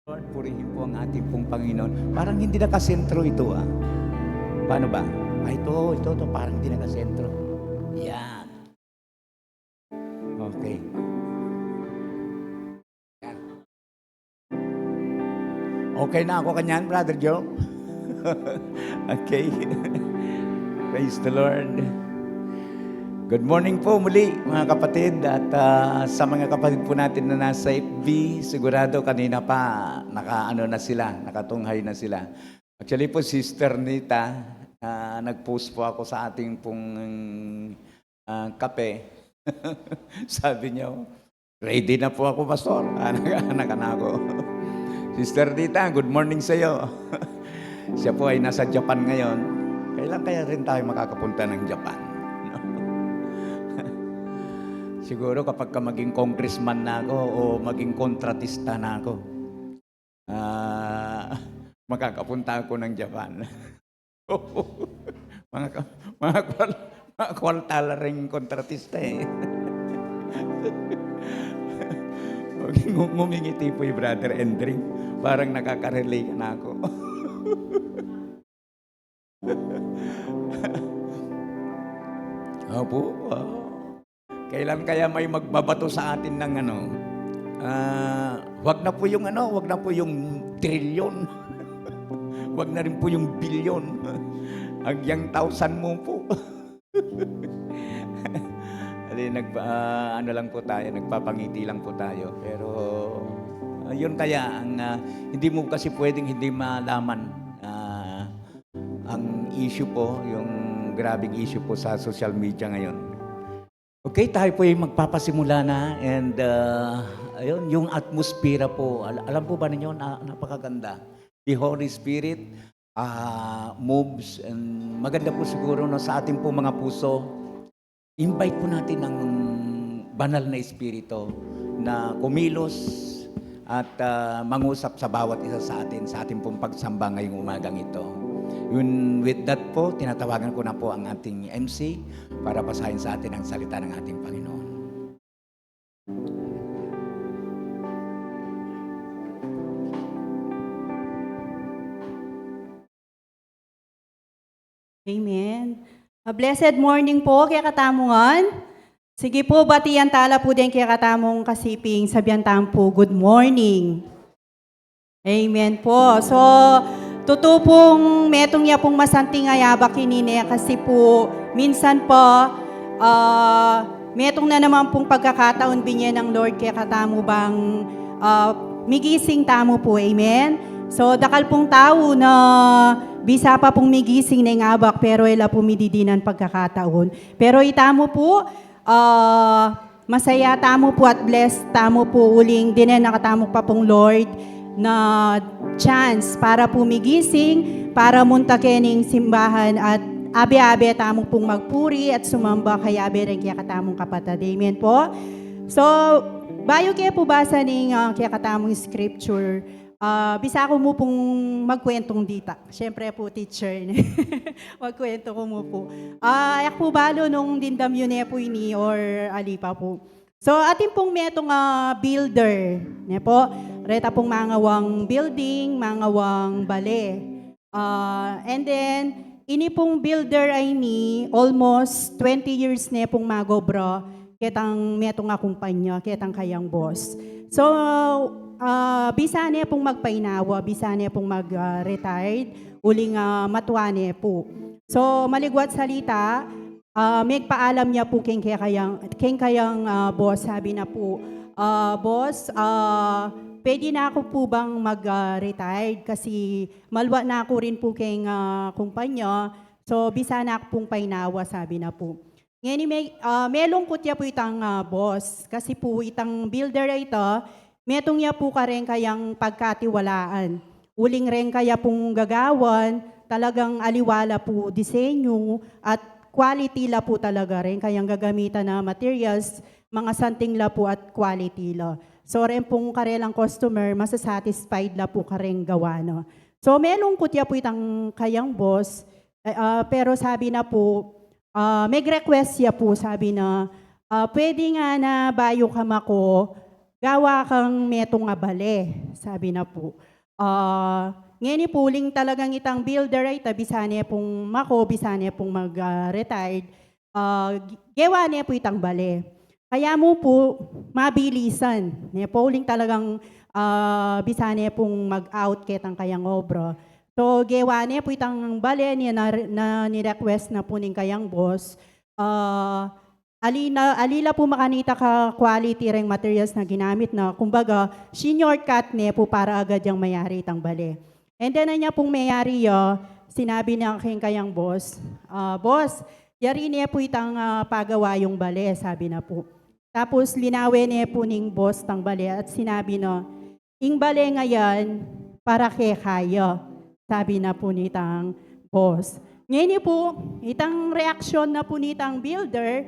Lord, purihin po ang ating pong Panginoon. Parang hindi nakasentro ito, ah. Paano ba? Ito, parang hindi nakasentro. Yan. Okay. Yan. Okay na ako kanyan, Brother Joe? Okay. Praise the Lord. Good morning po muli mga kapatid at sa mga kapatid po natin na nasa FB, sigurado kanina pa nakatunghay na sila. Actually po, Sister Nita, nag-post po ako sa ating pong kape. Sabi niya, ready na po ako, Pastor. Anak na ako. Sister Nita, good morning sa iyo. Siya po ay nasa Japan ngayon. Kailan kaya rin tayo makakapunta ng Japan? Siguro kapag ka maging congressman na ako o maging kontratista na ako, makakapunta ako ng Japan. mga kwaltala rin kontratista eh. Ngumingiti po yung Brother Endring. Parang nakaka-relate na ako. Opo, kailan kaya may magbabato sa atin ng wag na po yung trilyon. Wag na rin po yung bilyon. Hagyang 1,000 mo po. Lang po tayo, nagpapangiti lang po tayo. Pero yun kaya ang hindi mo kasi pwedeng hindi malaman ang issue po, yung grabing issue po sa social media ngayon. Okay, tayo po yung magpapasimula na and ayun, yung atmosphere po, alam po ba ninyo na napakaganda? The Holy Spirit moves and maganda po siguro no, sa ating po mga puso. Invite po natin ang banal na espiritu na kumilos at mangusap sa bawat isa sa atin, sa ating pong pagsamba ngayong umagang ito. Yun, with that po, tinatawagan ko na po ang ating MC para basahin sa atin ang salita ng ating Panginoon. Amen. A blessed morning po kaya katamungan. Sige po, batiyan tala po din kaya katamong kasiping sabihan tampo, good morning. Amen po. So, totoo pong metong niya pong masanting ayaba kinine kasi po minsan po metong na naman pong pagkakataon binyan ng Lord kaya katamo bang migising tamo po. Amen. So, dakal pong tao na bisa pa pong migising na ingabak pero ila po mididinan pagkakataon. Pero itamo po, masaya tamo po at blessed tamo po uling din na nakatamo pa pong Lord na chance para pumigising, para muntakening simbahan at abe-abe tamong pong magpuri at sumamba kay abe rin kaya katamong kapatid. Amen po. So, bayo kaya po basa ning kaya katamong scripture, bisa ko mo pong magkwentong dita. Siyempre po, teacher. Magkwento ko mo po. Ayak po balo nung dindam yun po ini or alipa po. So, ating pong metong builder. Ne po, reta pong mangawang building, mangawang bale. And then, ini pong builder ay ni almost 20 years ne pong magobra ketang metong akumpanya, ketang kayang boss. So, bisa niya pong magpainawa, bisa niya pong mag-retired, uling matuane po. So, maligwat salita, may paalam niya po keng kayang boss, sabi na po, boss, pwede na ako po bang mag-retired kasi malwa na ako rin po keng kumpanya, so bisa na ako pong painawa, sabi na po. Ngayon, may lungkot niya po itang boss kasi po itang builder ito, metong niya po ka rin kayang pagkatiwalaan. Uling rin kaya pong gagawan, talagang aliwala po disenyo at quality la po talaga rin. Kayang gagamitan na materials, mga santing la po at quality la. So rin pong karelang customer, masasatisfied la po ka rin gawa. No? So may lungkot niya po itang kayang boss, pero sabi na po, may request niya po, sabi na, pwede nga na bayo kam ako gawa kang metong nga bale, sabi na po. Ngeni puling talagang itang builder ay bisane pong mako, bisane pong mag-retired, gewa niya po itang bale. Kaya mo po, mabilisan. Niya puling talagang bisane pong mag-out ketang kayang obra. So, gewa niya po itang bale niya na ni-request na po ning kayang boss. Alila po makanita ka quality ring materials na ginamit na kumbaga senior cut niya po para agad yung mayari itang bale. And then na niya pong mayari sinabi niya king kayang boss, boss, yari niya po itang pagawa yung bale, sabi na po. Tapos linawe niya po ning boss tang bale at sinabi na, ing bale ngayon para kay kaya, sabi na po nitang boss. Ngayon po, itang reaksyon na po nitang builder,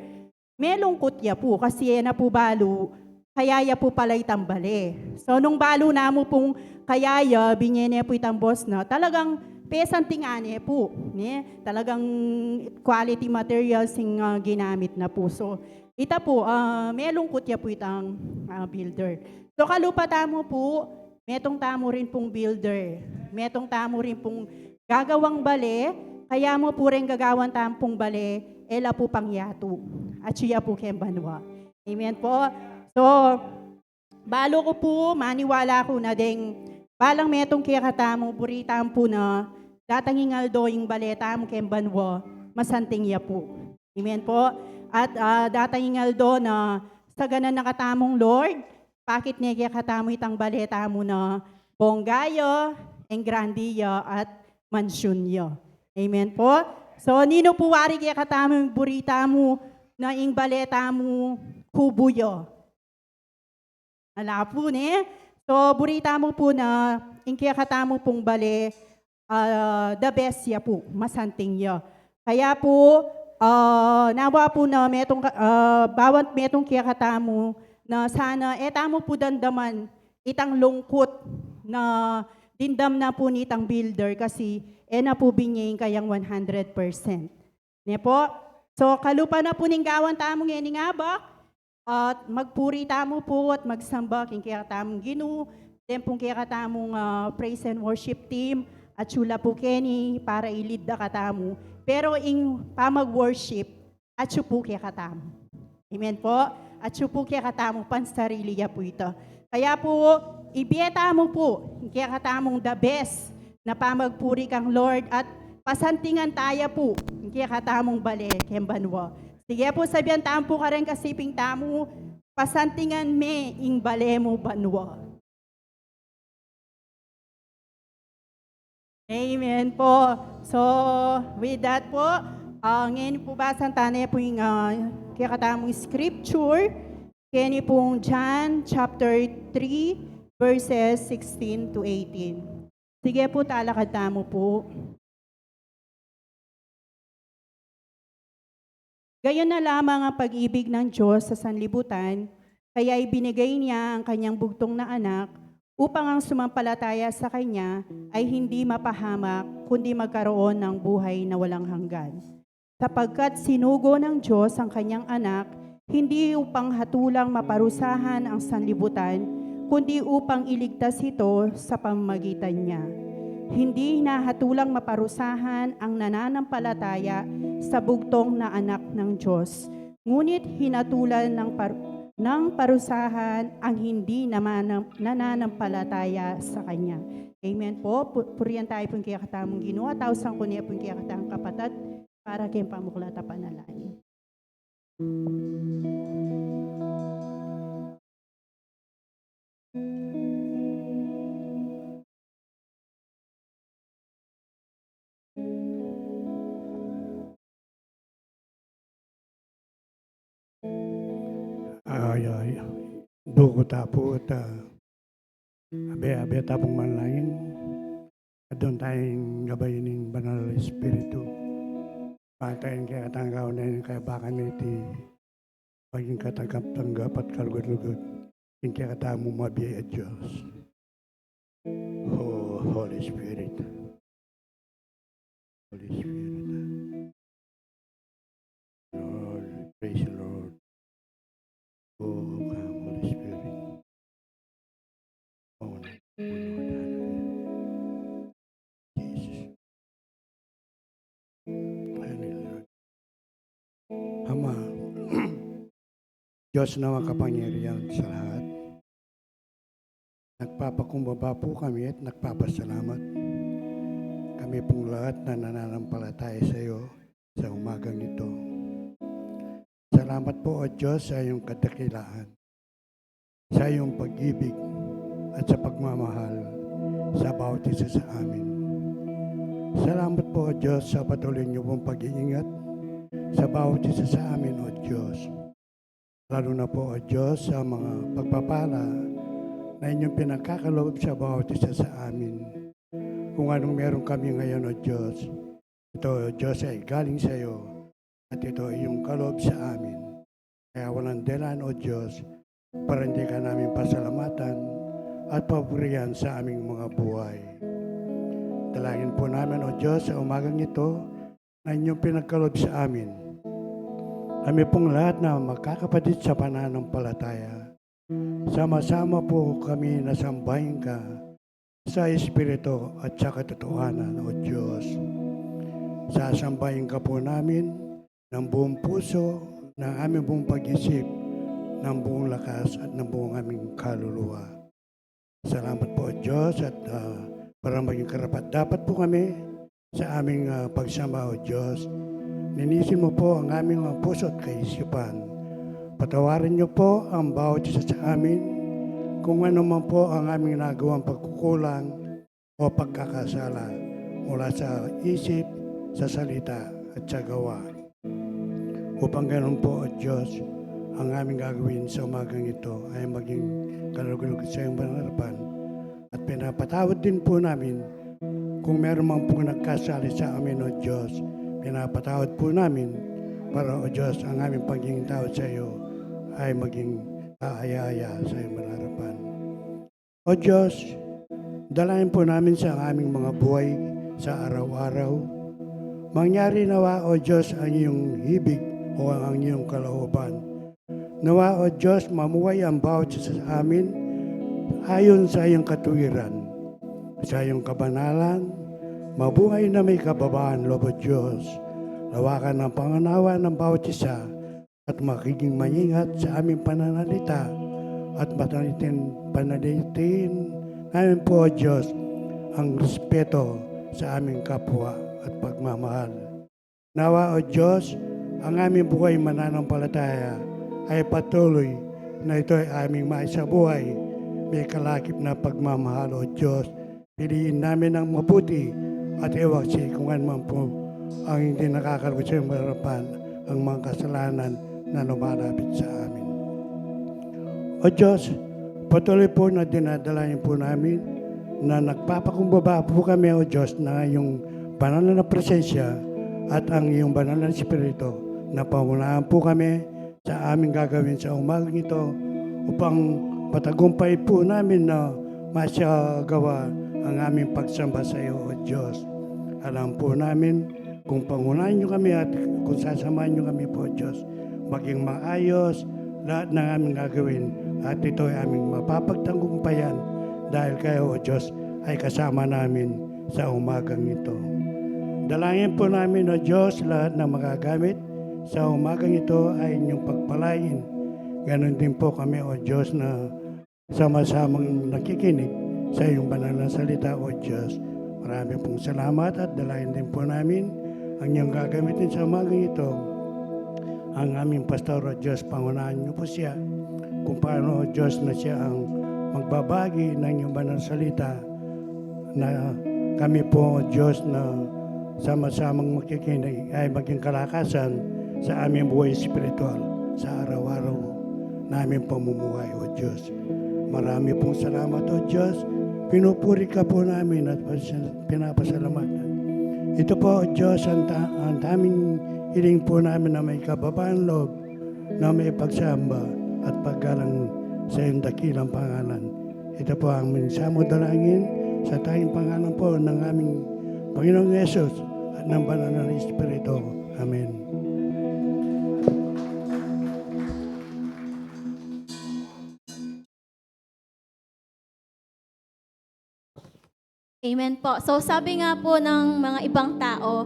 may lungkot ya po kasi na po balo, kaya ya po pala itang bale. So nung balo na mo pong kaya ya, binyene po itang boss na, talagang pesan tingane po. Talagang quality materials yung ginamit na po. So ita po, may lungkot ya po itang builder. So kalupata mo po, metong tamo rin pong builder. Metong tamo rin pong gagawang bale, kaya mo po rin gagawan tampong bale, ela po pangyato. At siya po kembanwa. Amen po. So, balo ko po, maniwala ko na ding balang metong kaya katamo, buritam po na datangingal do yung baleta mo kembanwa, masanting ya po. Amen po. At datangingal do na sa ganan nakatamong Lord, bakit niya kaya katamo itang baleta mo na bonggayo, engrandiyo, at mansyon. Amen po. So, nino po wari kaya katamo yung burita mo na ing baleta mo kubuyo. Ala po ne. So, burita mo po na ing kaya katamo pong bale, the best ya po, masanting ya. Kaya po, nawa po na bawat metong kaya katamo na sana, tamo po dandaman itang lungkot na dindam na po nitang builder kasi na po binyayin kayang 100%. Ne po? So, kalupa na po ning gawan tamong nga abak, at magpuri tamo po at magsamba king kaya tamong Ginu, tempong kaya tamong praise and worship team, at chula po Kenny para ilid da katamo. Pero ing pamag-worship, at po kaya katamo. Amen po? At po kaya katamo pansarili ya po ito. Kaya po, ibiyeta mo po, kaya katamong the best na pamagpuri kang Lord at pasantingan tayo po, kaya katamong bale, kembanwa. Sige po, sabihan tampo ka rin kasiping tamo, pasantingan me ing bale mo banwa. Amen po. So, with that po, ngayon po basan tanay po yung kaya katamong scripture, kaya ni pong John chapter 3, verses 16 to 18. Sige po, talakad tamo po. Gayon na lamang ang pag-ibig ng Diyos sa sanlibutan, kaya ibinigay niya ang kanyang bugtong na anak upang ang sumampalataya sa kanya ay hindi mapahamak, kundi magkaroon ng buhay na walang hanggan. Sapagkat sinugo ng Diyos ang kanyang anak, hindi upang hatulang maparusahan ang sanlibutan, kundi upang iligtas ito sa pamamagitan niya. Hindi hatulang maparusahan ang nananampalataya sa bugtong na anak ng Diyos, ngunit hinatulan ng parusahan ang hindi nananampalataya sa Kanya. Amen po. Puriyan tayo pong kaya katamong Ginoo, tawsang ko niya pong kaya katamong kapatid, para kayong pamuklata panalangin. Ay, duko tapo at abe tapong manlangin. At doon tayong gabayin ng banal na espiritu. Patayin kaya tanggaw na yun kaya baka na iti paging katanggap-tanggap at kalugod-lugod. Yung kaya katamo mabiyay at Diyos. Oh, Holy Spirit. Holy Spirit. Lord, praise the Lord. Oh, come, Holy Spirit. Diyos na makapangyarihan sa lahat. Nagpapakumbaba po kami at nagpapasalamat. Kami pong lahat na nananampalataya sa iyo sa umagang ito. Salamat po, O Diyos, sa iyong kadakilaan, sa iyong pag-ibig at sa pagmamahal sa bawat isa sa amin. Salamat po, O Diyos, sa patuloy niyo pong pag-iingat sa bawat isa sa amin, O Diyos. Lalo na po, O Diyos, sa mga pagpapala na inyong pinagkakaloob sa bawat isa sa amin. Kung anong meron kami ngayon, O Diyos, ito, O Diyos, ay galing sa iyo at ito ay iyong kaloob sa amin. Kaya walang dahilan, O Diyos, para hindi ka namin pasalamatan at papurihan sa aming mga buhay. Dalangin po namin, O Diyos, sa umagang ito na inyong pinagkaloob sa amin. Kami pong lahat na magkakapatid sa pananampalataya. Sama-sama po kami nasambahin ka sa Espiritu at sa katotohanan, O Diyos. Sasambahin ka po namin ng buong puso, ng aming buong pag-isip, ng buong lakas at ng buong aming kaluluwa. Salamat po, O Diyos, at para maging karapat-dapat po kami sa aming pagsamba, O Diyos. Linisin mo po ang aming puso at kaisipan. Patawarin niyo po ang bawat isa sa amin kung ano man po ang aming nagawang pagkukulang o pagkakasala mula sa isip, sa salita at sa gawa. Upang ganun po, O Diyos, ang aming gagawin sa umagang ito ay maging kalugulog sa iyong panarapan. At pinapatawad din po namin kung meron man po nagkasali sa amin, O Diyos. Pinapatawad po namin para, O Diyos, ang aming pagiging tawad sa iyo ay maging kaaya-aya sa iyong panarapan. O Diyos, dalayan po namin sa aming mga buhay sa araw-araw. Mangyari nawa, O Diyos, ang iyong hibig o ang iyong kalooban. Nawa, O Diyos, mamuhay ang bawat isa sa amin ayon sa iyong katuwiran, sa iyong kabanalan, mabuhay na may kababaan, Lord O Diyos. Lawakan ang pangunawa ng bawat isa at makiging maingat sa aming pananalita at panalitin namin po, O Diyos, ang respeto sa aming kapwa at pagmamahal. Nawa, O Diyos, ang aming buhay mananampalataya ay patuloy na ito ay aming maisabuhay. May kalakip na pagmamahal, O Diyos. Piliin namin ang mabuti at iwaksi kung ano man po ang hindi nakakalugod sa iyong harapan, ang mga kasalanan na lumalapit sa amin. O Diyos, patuloy po na dinadalayan po namin na nagpapakumbaba po kami, O Diyos, na yung banal na presensya at ang iyong banal na Espiritu na pangunahan po kami sa aming gagawin sa umagang ito upang patagumpay po namin na masyagawa ang aming pagsamba sa iyo, O Diyos. Alam po namin kung pangunahan niyo kami at kung sasamahan niyo kami po, Diyos, maging maayos lahat ng aming gagawin at ito ay aming mapapagtanggumpayan dahil kayo, O Diyos, ay kasama namin sa umagang ito. Dalangin po namin, O Diyos, lahat ng magagamit sa umagang ito ay inyong pagpalain. Ganon din po kami, O Diyos, na sama-samang nakikinig sa iyong banal na salita, O Diyos. Marami pong salamat at dalayan din po namin ang iyong gagamitin sa umagang ito. Ang aming pastor, O Diyos, pangunahan niyo po siya kung paano, O Diyos, na siya ang magbabagi ng iyong banal na salita na kami po, O Diyos, na sama-samang makikinig ay maging kalakasan sa aming buhay spiritual sa araw-araw namin pamumuhay, O Diyos. Marami pong salamat, O Diyos. Pinupuri ka po namin at pinapasalamatan. Ito po, O Diyos, ang daming hiling po namin na may kababaan loob, na may pagsamba at paggalang sa iyong dakilang pangalan. Ito po ang minsamo dalangin sa tayong pangalan po ng aming Panginoong Yesus at ng banal na Espiritu. Amen. Amen po. So sabi nga po ng mga ibang tao,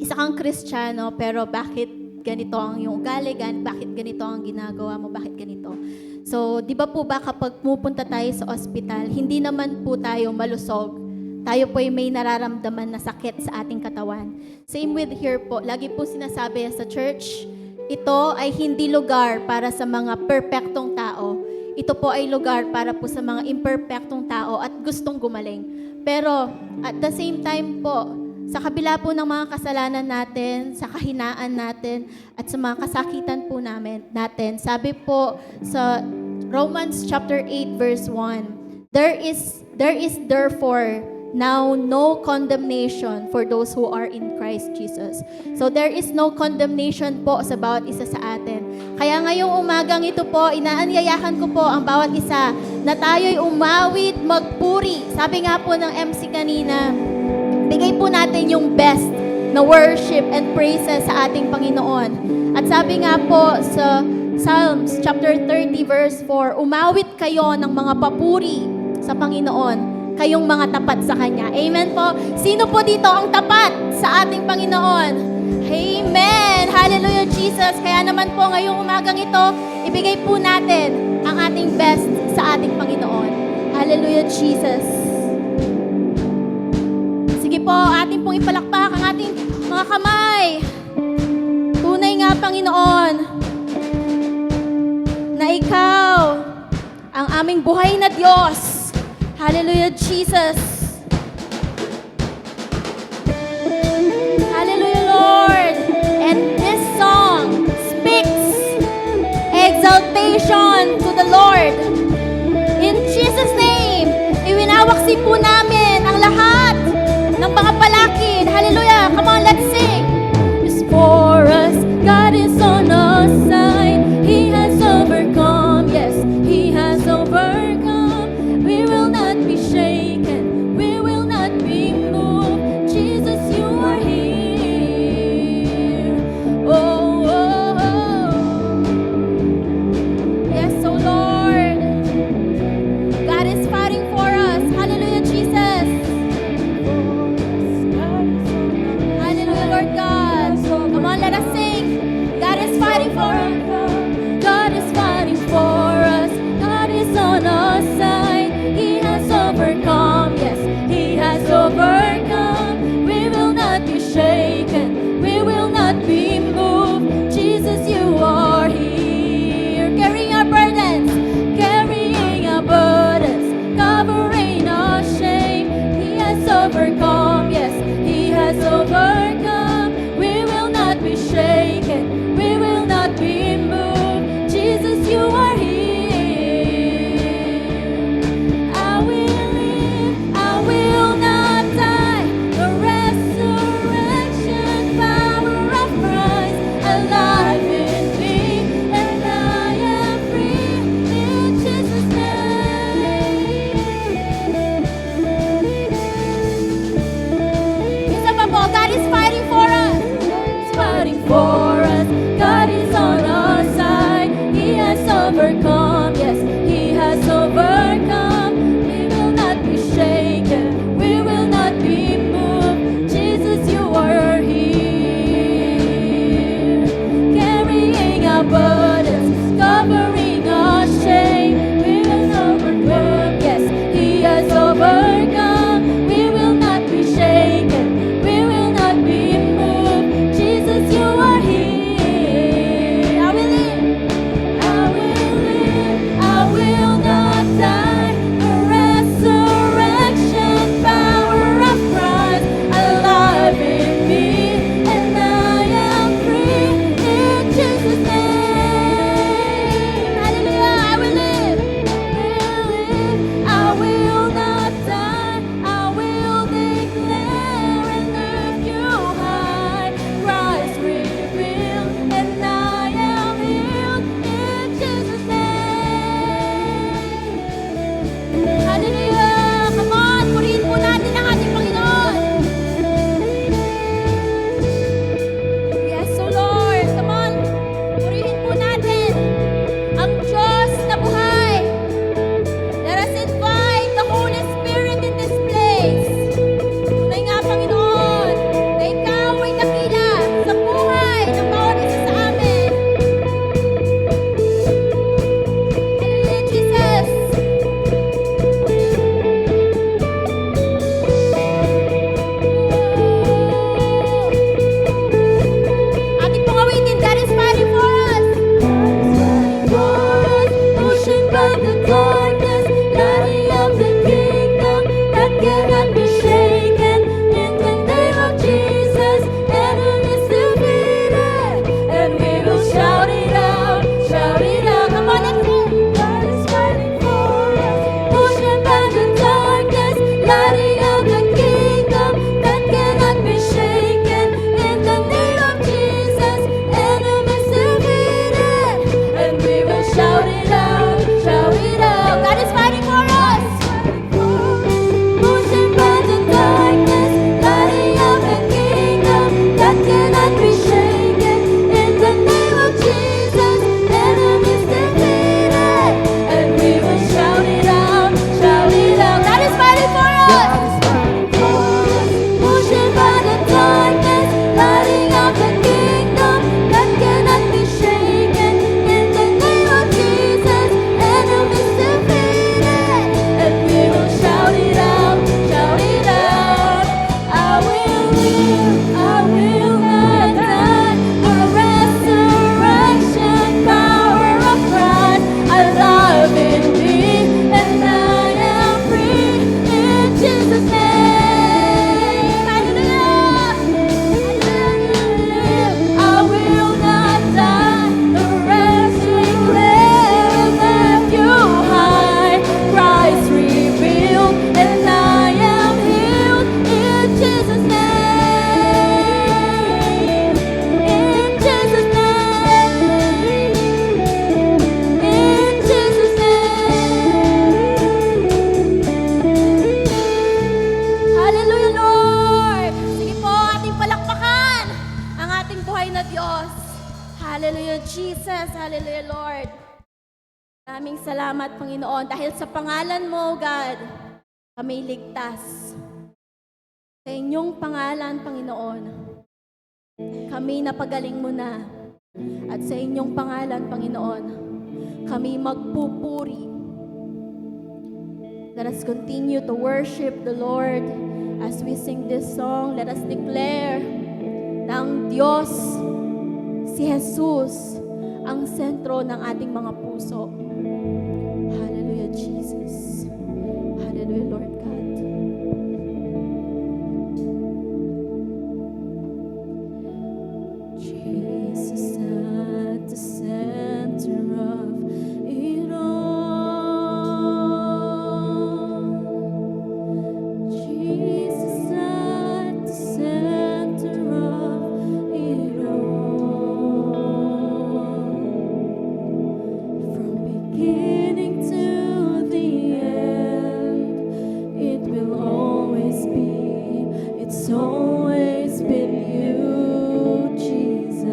isa kang Kristiyano pero bakit ganito ang iyong ugali, bakit ganito ang ginagawa mo, bakit ganito. So, di ba po ba kapag pupunta tayo sa ospital, hindi naman po tayo malusog. Tayo po ay may nararamdaman na sakit sa ating katawan. Same with here po. Lagi po sinasabi sa church, ito ay hindi lugar para sa mga perpektong tao. Ito po ay lugar para po sa mga imperpektong tao at gustong gumaling. Pero at the same time po, sa kabila po ng mga kasalanan natin, sa kahinaan natin, at sa mga kasakitan po natin, sabi po sa Romans chapter 8 verse 1, There is therefore now no condemnation for those who are in Christ Jesus. So there is no condemnation po sa bawat isa sa atin. Kaya ngayong umagang ito po, inaanyayahan ko po ang bawat isa na tayo'y umawit, magpuri. Sabi nga po ng MC kanina, bigay po natin yung best na worship and praises sa ating Panginoon. At sabi nga po sa Psalms chapter 30 verse 4, umawit kayo ng mga papuri sa Panginoon, kayong mga tapat sa Kanya. Amen po. Sino po dito ang tapat sa ating Panginoon? Amen. Hallelujah, Jesus. Kaya naman po ngayong umagang ito, ibigay po natin ang ating best sa ating Panginoon. Hallelujah, Jesus. Sige po, ating pong ipalakpak ang ating mga kamay. Tunay nga, Panginoon, na Ikaw ang aming buhay na Diyos. Hallelujah, Jesus. Hallelujah, Lord. And this song speaks exaltation to the Lord. In Jesus' name, iwinawaksi po namin ang lahat ng mga palakid. Hallelujah. Come on, let's sing. It's for us. God is on our side. He has overcome. Yes, He has overcome. We will not be shaken. We will not be moved. Jesus, you are here. Oh, oh, oh. Yes, oh Lord. God is fighting for us. Hallelujah, Jesus. Hallelujah, Jesus. Hallelujah, Lord. Maraming salamat, Panginoon. Dahil sa pangalan mo, God, kami ligtas. Sa inyong pangalan, Panginoon, kami napagaling mo na. At sa inyong pangalan, Panginoon, kami magpupuri. Let us continue to worship the Lord as we sing this song. Let us declare na ang Diyos, si Jesus, ang sentro ng ating mga puso. Hallelujah, Jesus. Hallelujah, Lord God. Jesus at the center of it all. Jesus at the center of it all. From beginning to the end, it will always be, it's always been you, Jesus.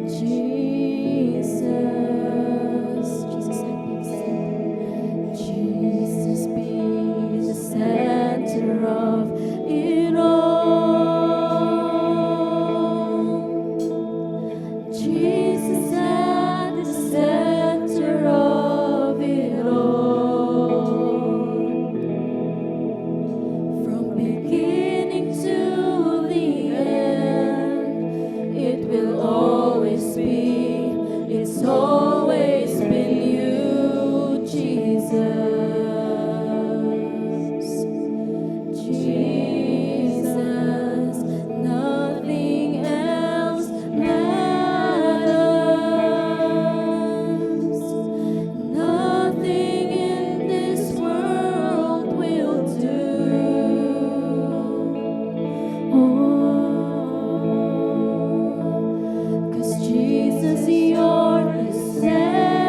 Jesus. Jesus, I be center. Jesus be the center of it all. Jesus at the center of it all. From beginning to the end, it will always be, it's always been you, Jesus. Jesus, nothing else matters. Nothing in this world will do. Oh, 'cause Jesus, you're the center.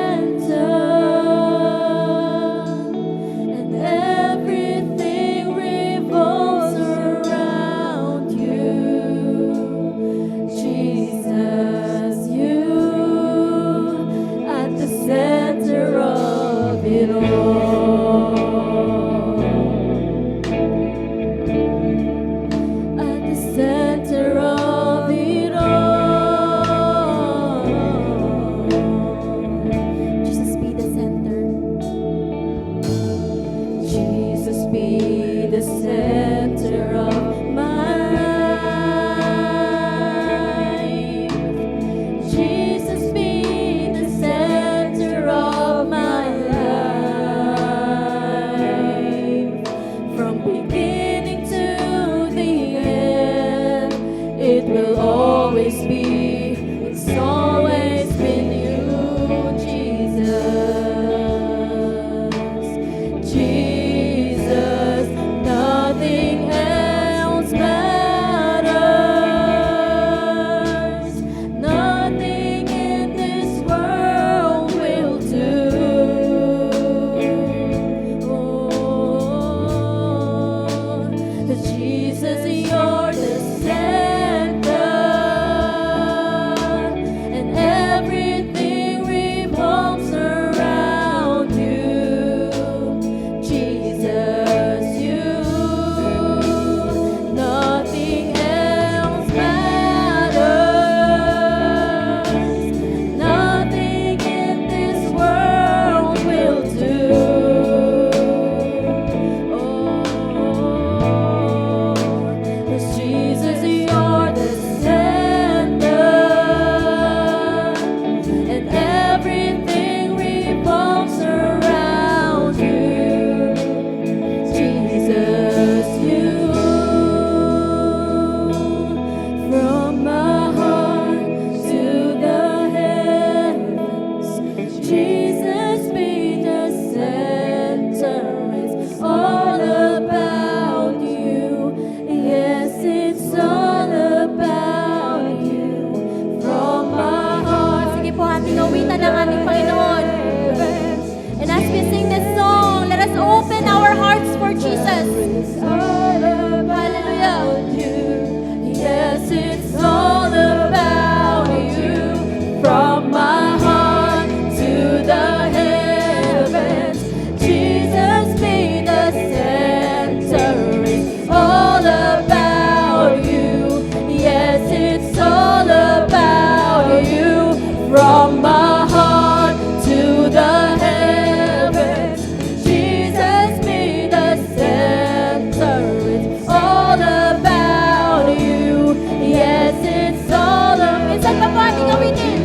From my heart to the heavens, Jesus be the center. It's all about you. Yes, it's all about. Minsan pa po ating gawitin.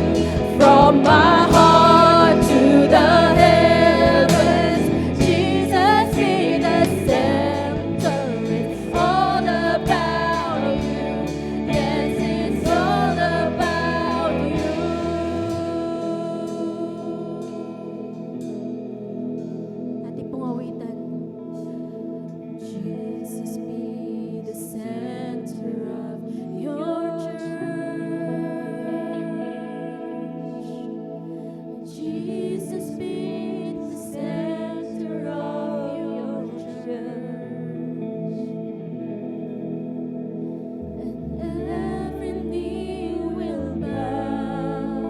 From my heart to the heavens, Jesus be the center. It's all about you. Yes, it's all about you. Ating pong awitan. Jesus be the center of your church. Jesus be the center of your church. And every knee will bow,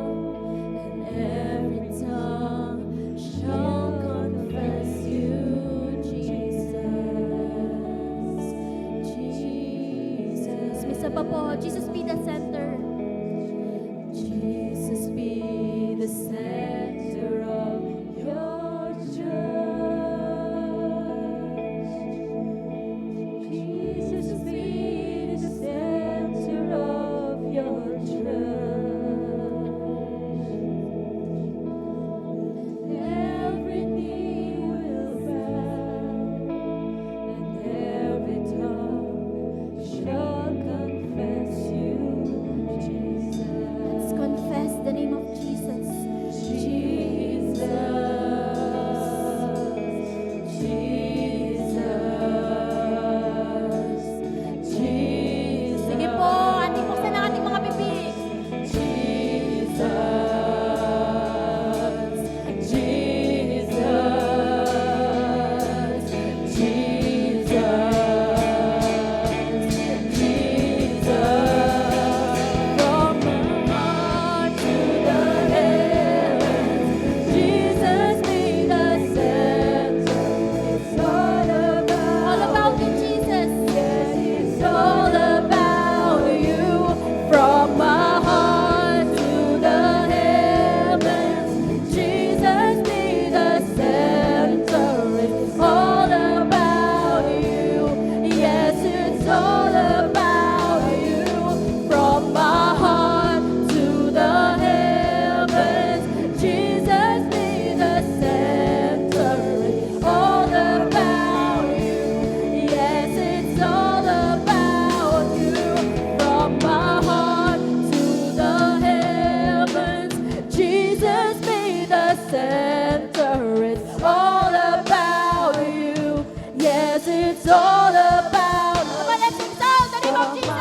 and every tongue shall confess you, Jesus. Jesus. Misa pa po, Jesus be the center. Jesus be the center of your church. Jesus be the center of your church. Every knee will bow, and every tongue shall confess you, Jesus. Let's confess the name of Jesus. Jesus. Jesus. Jesus. Sige po, ating buksan ang ating mga bibig. Jesus. Jesus. Jesus. Jesus. From my heart to the heavens, Jesus be the center. It's all about you, Jesus. Yes, it's all about you. From my heart to the heavens, Jesus be the center. It's all about you. Yes, it's all about you. From my heart to the heavens, Jesus be the center. It's all about you. Yes, it's all about you. From my heart to the heavens, Jesus be the center. It's all about you. Yes, it's all about. Come on, let's sing out the name of Jesus.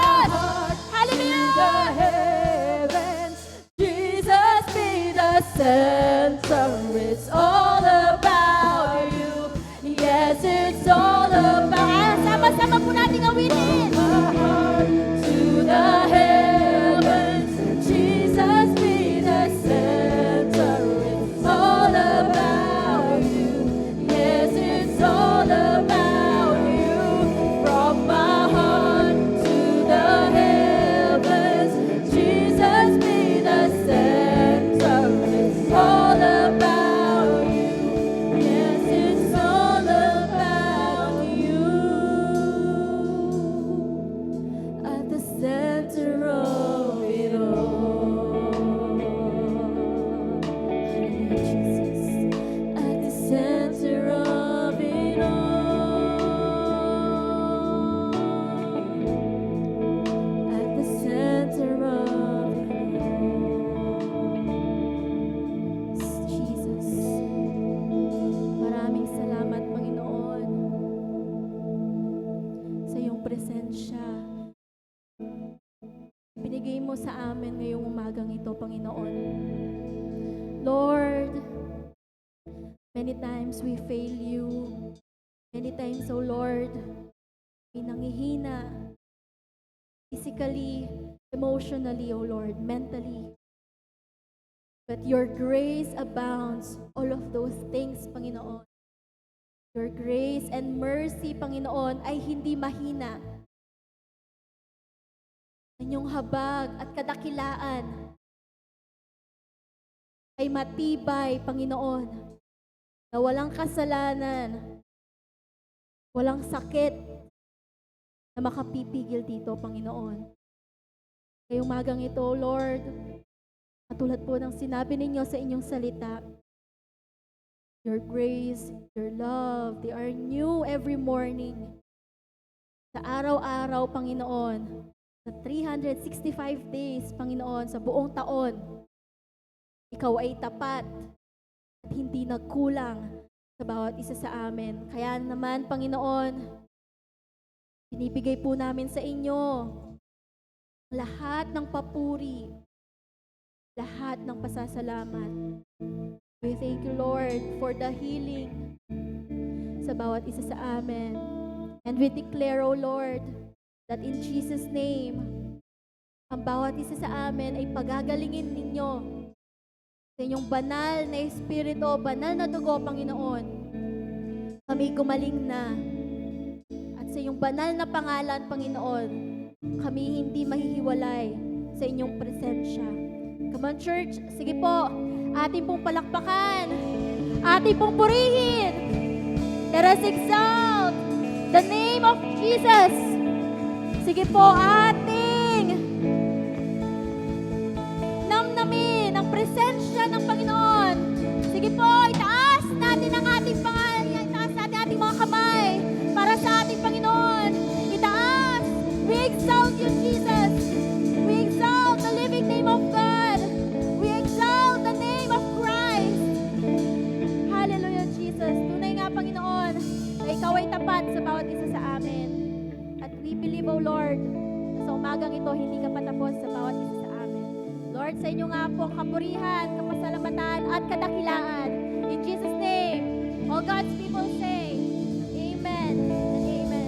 Hallelujah. Heavens, Jesus be the center. It's all about you. Yes, it's all about. Sama-sama po natin awitin. To the heavens, Jesus be the center. It's all about you. Yes, it's all about you. From my heart to the heavens, Jesus be the center. It's all about you. Yes, it's all about you. At the center of it all. Jesus. At the center of it all. At the center of it all. Jesus. Maraming salamat, Panginoon, sa iyong presensya. Binigay mo sa amin ngayong umagang ito, Panginoon. Lord, many times we fail you. Many times, oh Lord, may nangihina. Physically, emotionally, oh Lord, mentally. But your grace abounds all of those things, Panginoon. Your grace and mercy, Panginoon, ay hindi mahina. Ang iyong habag at kadakilaan ay matibay, Panginoon, na walang kasalanan, walang sakit na makapipigil dito, Panginoon. Ngayong magang ito, Lord, katulad po ng sinabi ninyo sa inyong salita, your grace, your love, they are new every morning. Sa araw-araw, Panginoon, sa 365 days, Panginoon, sa buong taon, ikaw ay tapat at hindi nagkulang sa bawat isa sa amin. Kaya naman, Panginoon, binibigay po namin sa inyo lahat ng papuri, lahat ng pasasalamat. We thank you, Lord, for the healing sa bawat isa sa amin. And we declare, O Lord, that in Jesus' name, ang bawat isa sa amin ay pagagalingin ninyo sa inyong banal na Espiritu, banal na dugo, Panginoon. Kami gumaling na. At sa inyong banal na pangalan, Panginoon, kami hindi mahihiwalay sa inyong presensya. Come on, church. Sige po. Ating pong palakpakan. Ating pong purihin. Let us exalt the name of Jesus. Sige po, ating namnamin ang presensya ng Panginoon. Sige po, itaas natin ang ating pangalan. Itaas natin ating mga kamay para sa ating Panginoon. Itaas. We exalt you, Jesus. We exalt the living name of God. We exalt the name of Christ. Hallelujah, Jesus. Tunay nga, Panginoon, na ikaw ay tapat sa bawat isa sa amin. At we believe, O Lord, na sa umagang ito, hindi ka patapos sa bawat isa sa amin. Lord, sa inyo nga po ang kapurihan, kapasalamatan, at kadakilaan. In Jesus' name, all God's people say, Amen and Amen.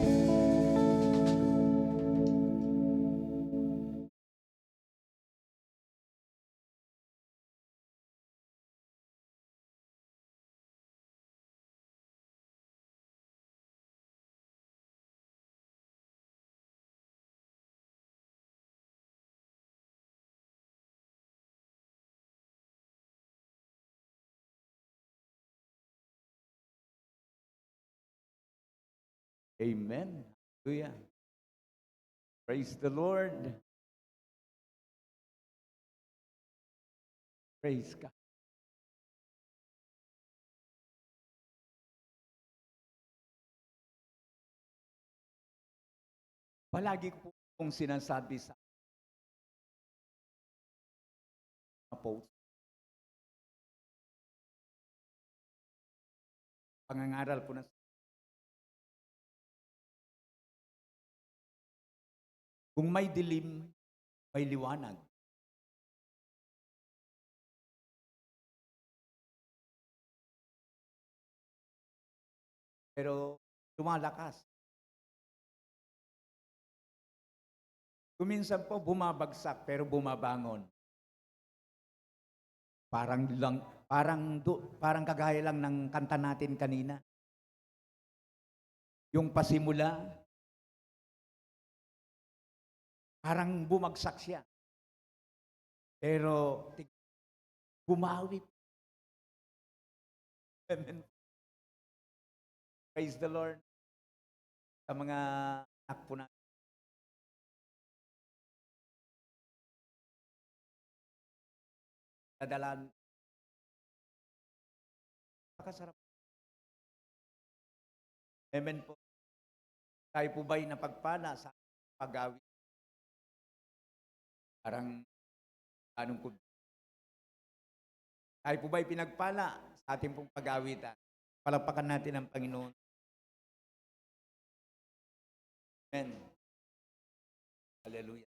Amen. Hallelujah. Praise the Lord. Praise God. Palagi ko pong sinasabi sa mga post, pangangaral ko na kung may dilim, may liwanag. Pero lumalakas. Kuminsan po bumabagsak pero bumabangon. Parang kagaya lang ng kanta natin kanina. Yung pasimula, parang bumagsak siya. Pero bumawi. Amen. Praise the Lord. Sa mga anak po natin. Dadalan. Pakasarap. Amen po. Tayo po ba'y napagpala sa pag-awit? Parang anong po. Tayo po ba'y pinagpala sa ating pong pag-awitan? Palakpakan natin ang Panginoon. Amen. Hallelujah.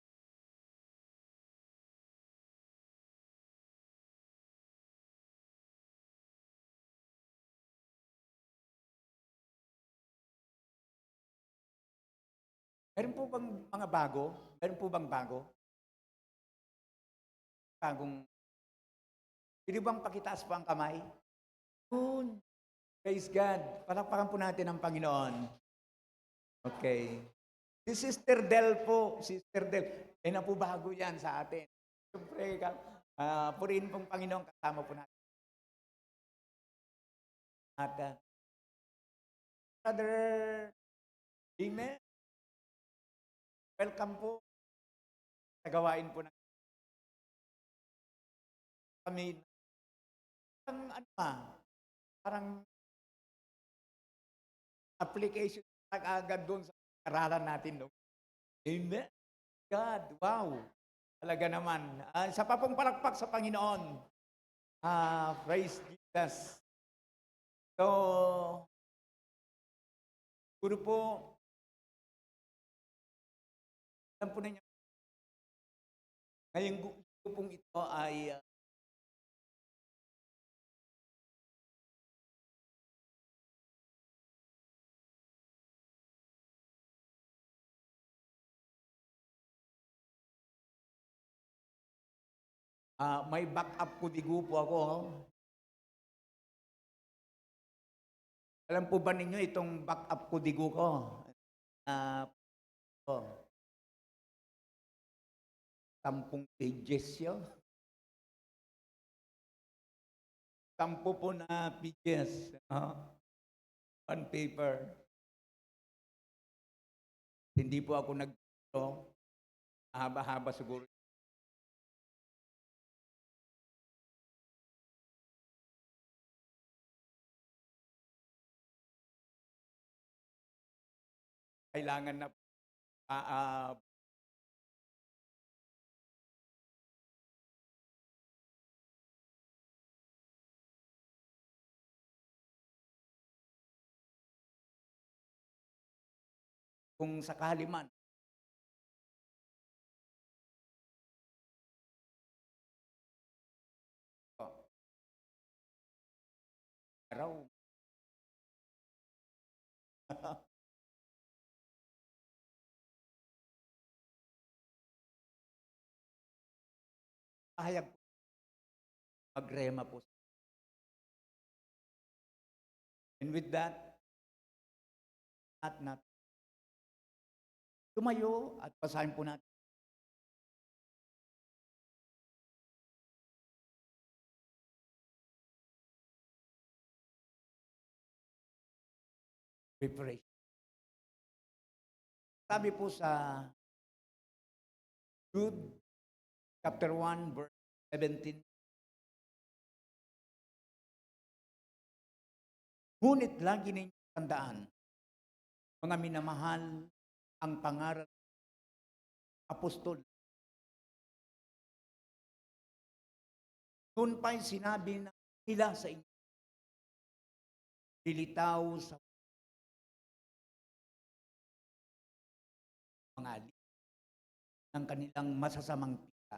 Meron po bang mga bago? Meron po bang bago? Bagong, pwede bang pakitaas po ang kamay? Yun. Praise God. Palakpakan po natin ang Panginoon. Okay. Si Sister Del po. Sister Del. Na po bago yan sa atin. Siyempre, Purihin pong Panginoon, kasama po natin. At Brother Amen, welcome po sa gawain po ng kami. Parang ano parang application agad doon sa aralan natin. No? Amen. God, wow. Talaga naman. Isa pa pong palakpak sa Panginoon. Praise Jesus. So, siguro po, alam po ninyo, ngayong gusto pong ito ay may backup kudigo po ako. Alam po ba ninyo itong backup kudigo ko? Oh, 10 pages yun. 10 po na pages. One paper. Hindi po ako haba-haba siguro. Kailangan na kung sakali man. Araw. Pahayag po. Magrema po. And with that, tumayo at basahin po natin. Preparation. Sabi po sa Jude chapter 1 verse 17. Ngunit lagi ninyong tandaan, mga minamahal, ang pangaral apostol. Noon pa'y sinabi nila sa inyo, lilitaw sa mga ng kanilang masasamang pita.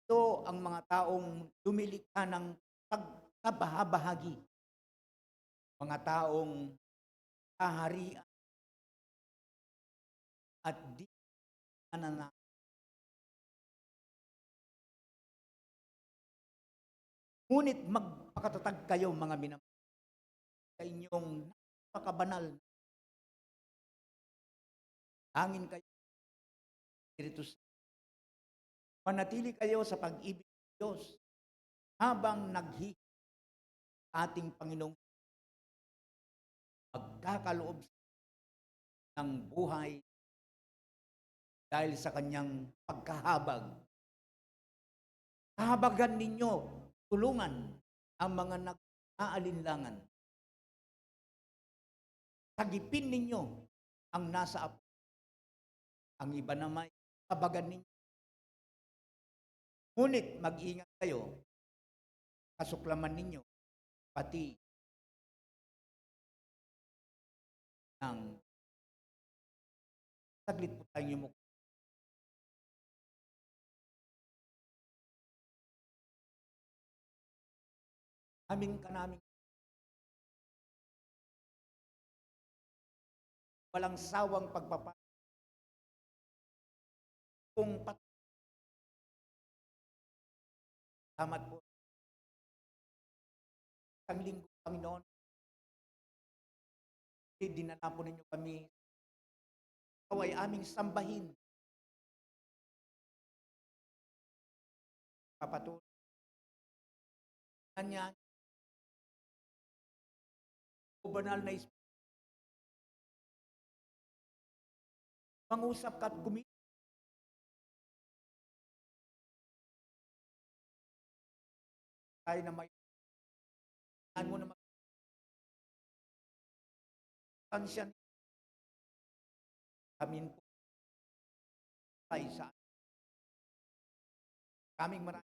Ito ang mga taong lumilikha ng pagkabahabahagi. Mga taong kaharian at di nananakit. Ngunit magpakatatag kayo mga minamahal sa inyong napakabanal. Hangin kayo, Espiritu Santo. Manatili kayo sa pag-ibig ng Diyos habang naghihintay ating Panginoong magkakaloob ng buhay dahil sa kanyang pagkahabag. Kahabagan ninyo, tulungan ang mga nag-aalinlangan. Sagipin ninyo ang nasa apo. Ang iba naman, kabagan ninyo. Ngunit mag-ingat kayo, kasuklaman ninyo, pati ng saglit po tayong mukha. Aming kanaming walang sawang pagpapalagay kung salamat po. Isang linggo, Panginoon, dinala po ninyo kami. Ikaw ay aming sambahin. papatuloy niya o banal na Espiritu. Mangusap ka at tayo na may mo na magtansya amin po tayo sa kaming maraming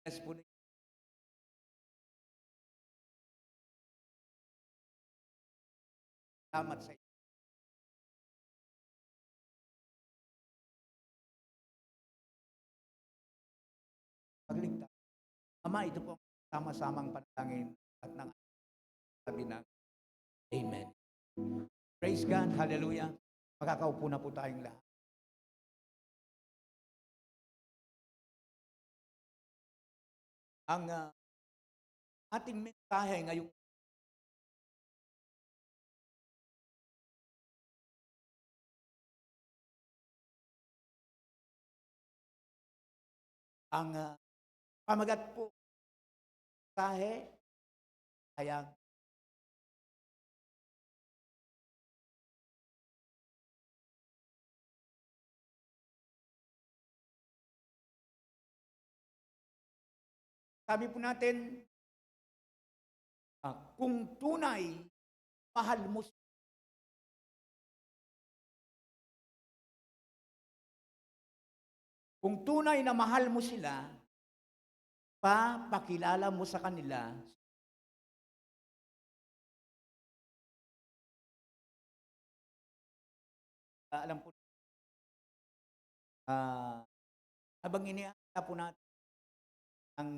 yes po na salamat sa inyo. Pagligtas. Ama, ito po ang sama-samang panalangin at ng sabi na Amen. Praise God. Hallelujah. Makakaupo na po tayong lahat. Ang ating mensahe ngayong ang pamagat po mensahe ay ang sabi po natin kung tunay mahal mo kung tunay na mahal mo sila, papakilala mo sa kanila alam po habang iniaalala po natin ang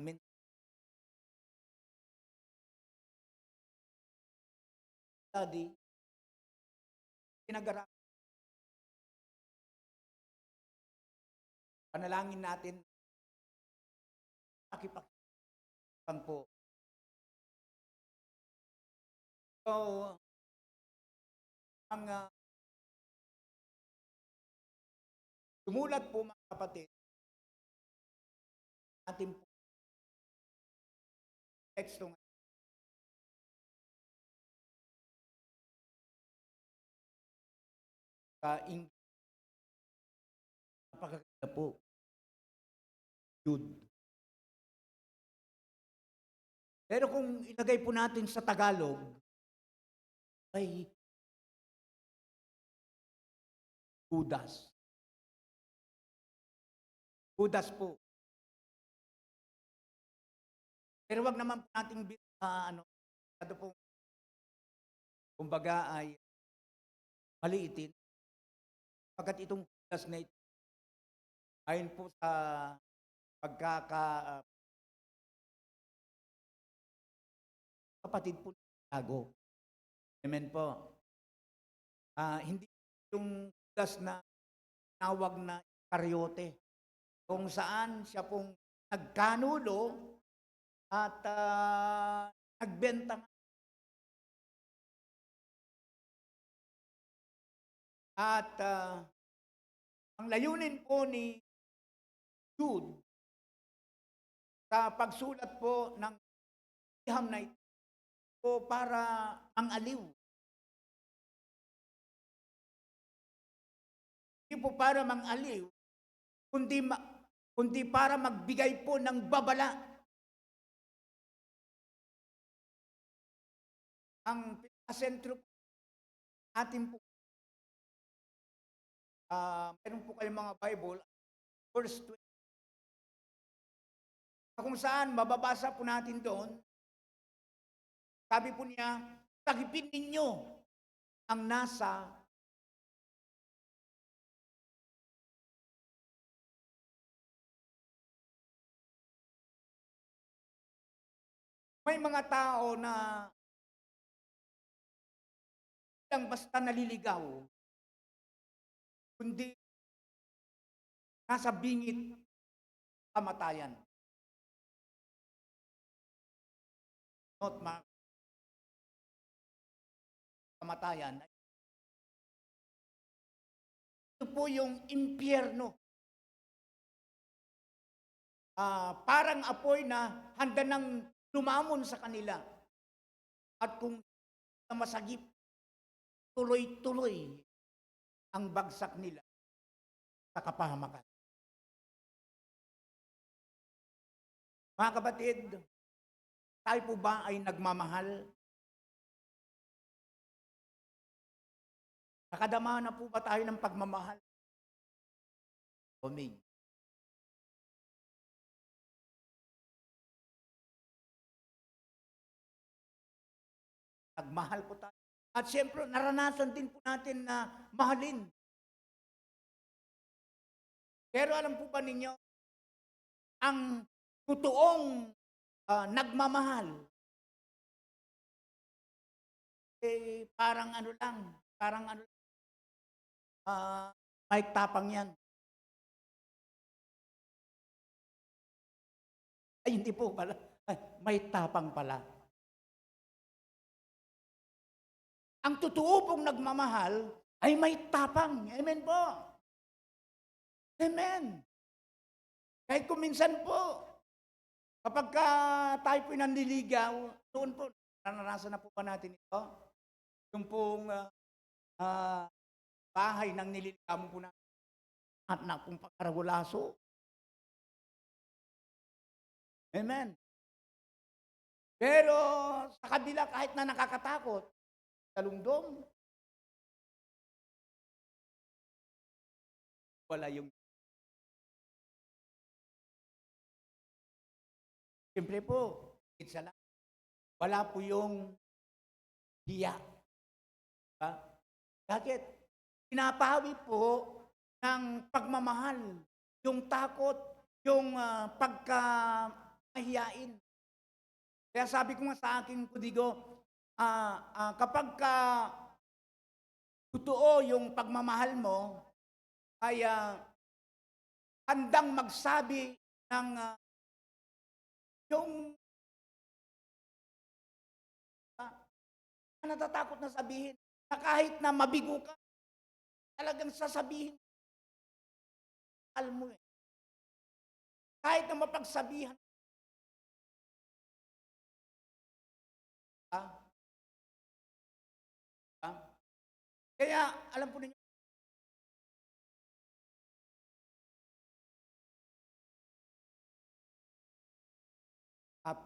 study pinag-aralan panalangin natin pakipakipang po. So, ang sumulat po mga kapatid, ating po teksto sa English. Napakaganda po. Jude. Pero kung ilagay po natin sa Tagalog, ay Judas. Judas po. Pero wag naman po nating po, kumbaga ay maliitin. Pagkat itong Judas na ito, ayon po sa kapatid po ng Tiago. Amen po. Hindi yung Judas na tinawag na Iscariote, kung saan siya pong nagkanulo at nagbenta at ang layunin po ni Jude sa pagsulat po ng liham na ito po para ang aliw. Hindi po para mang-aliw, kundi para magbigay po ng babala. Ang pinakasentro atin po, meron po kayong mga Bible, verse 20. Kung saan, mababasa po natin doon, sabi po niya, sagipin ninyo ang nasa may mga tao na lang basta naliligaw, kundi nasa bingit kamatayan. Not kamatayan. Ito po yung impyerno. parang apoy na handa nang lumamon sa kanila. At kung masagip, tuloy-tuloy ang bagsak nila sa kapahamakan. Mga kapatid, tayo po ba ay nagmamahal? Nakadama na po ba tayo ng pagmamahal? Amen. Nagmahal po tayo. At siyempre, naranasan din po natin na mahalin. Pero alam po ba ninyo, ang totoong nagmamahal, parang ano lang, may tapang yan. Ay, hindi po pala. Ay, may tapang pala. Ang totoo pong nagmamahal ay may tapang. Amen po. Amen. Kahit kuminsan po, kapag tayo po'y nanliligaw, noon po, naranasan na po ba natin ito? Yung pong bahay ng nililigaw po natin at na pong pagkarawalaso. Amen. Pero sa kabila, kahit na nakakatakot, talungdong, wala yung siyempre po, isa lang. Wala po yung hiya. Diba? Bakit? Pinapawi po ng pagmamahal, yung takot, yung pagkamahiyain. Kaya sabi ko nga sa aking kudigo, kapag totoo yung pagmamahal mo, ay handang magsabi ng yung natatakot na sabihin na kahit na mabigo ka, talagang sasabihin mahal mo eh. Kahit na mapagsabihan ka. Kaya alam po ninyo,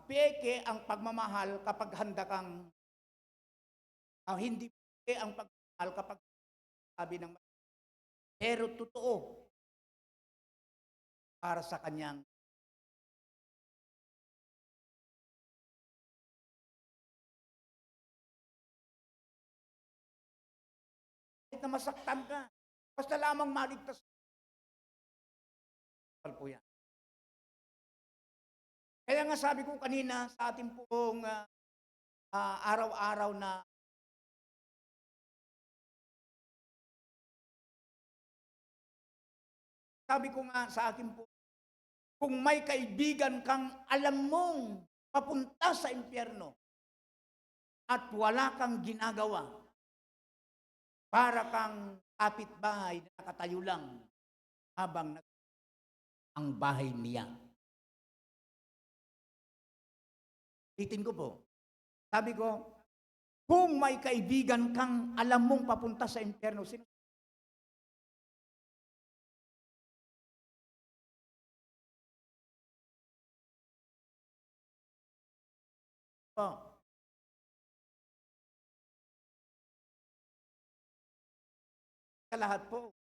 peke ang pagmamahal kapag handa kang hindi peke ang pagmamahal kapag sabi ng pero totoo para sa kanyang kahit na masaktan ka, basta lamang maligtas po yan. Kaya nga sabi ko kanina sa ating pong araw-araw na sabi ko nga sa akin po, kung may kaibigan kang alam mong papunta sa impyerno at wala kang ginagawa, para kang kapitbahay na nakatayo lang habang ang bahay niya. Titin ko po. Sabi ko, kung may kaibigan kang alam mong papunta sa impyerno, sino? Sa lahat po,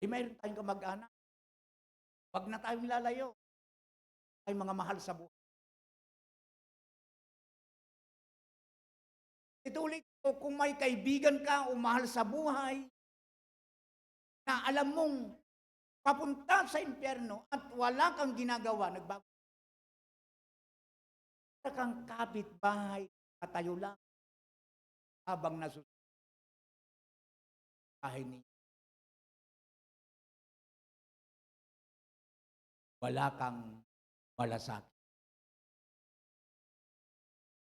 mayroon tayong kamag-anak. Huwag na tayong lalayo. Ay mga mahal sa buhay. Ituloy ko, kung may kaibigan ka o mahal sa buhay, na alam mong papunta sa impyerno at wala kang ginagawa, nagbago. Para kang kapitbahay, katayo lang, habang nasusunod bahay niya. Wala kang malasakit.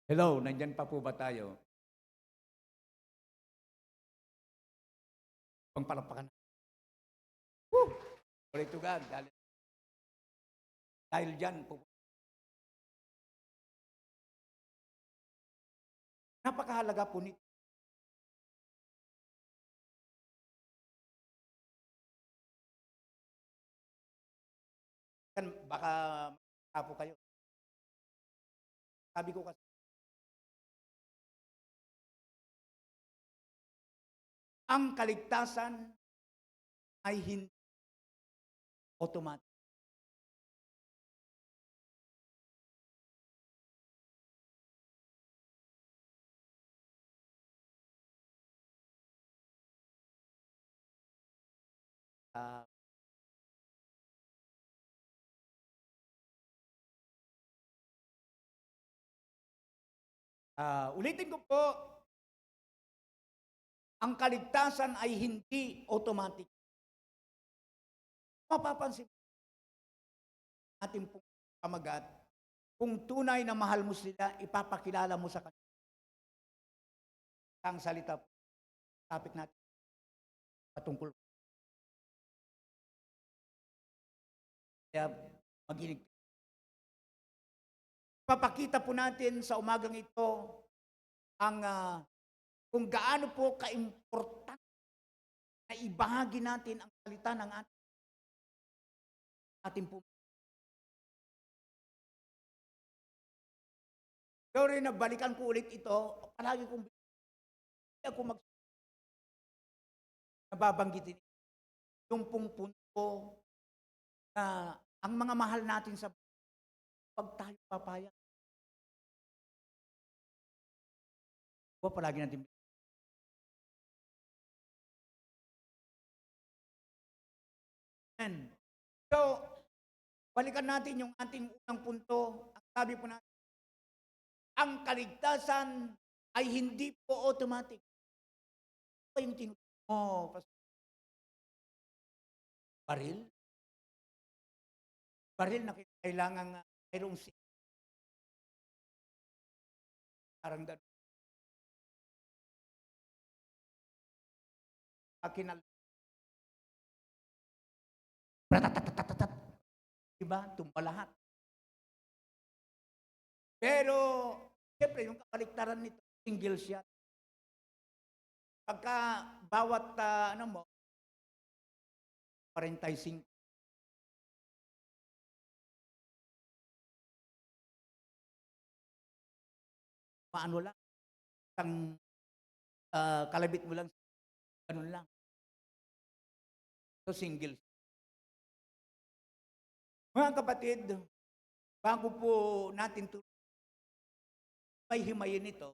Hello, nandyan pa po ba tayo? Pang palapakan. Woo! Glory to God. Dahil dyan, napakahalaga po nito. Baka tapo kayo. Sabi ko kasi, ang kaligtasan ay hindi automatic. Ah, ulitin ko po, ang kaligtasan ay hindi automatic. Mapapansin natin pong kamagat, kung tunay na mahal mo sila, ipapakilala mo sa kanila. Ang salita po, topic natin, patungkol. Kaya maginig. Papakita po natin sa umagang ito ang kung gaano po ka-importante na ibahagi natin ang salita ng ating po. Pero rin nabalikan ko ulit ito, palagi kong ako nababanggitin yung pong punto na ang mga mahal natin sa pag tayo papayag. Palagi natin. So, balikan natin yung ating unang punto. Ang sabi po natin, ang kaligtasan ay hindi po automatic. Ito yung tinutukoy mo, baril? Baril na kailangan mayroong parang gano'n. Diba? Tumba lahat. Pero, siyempre, yung kapaligtaran nito, single shot. Pagka bawat, 45. Paano lang, isang kalabit mo lang, ganun lang. So, single. Mga kapatid, bago po natin may himayin ito,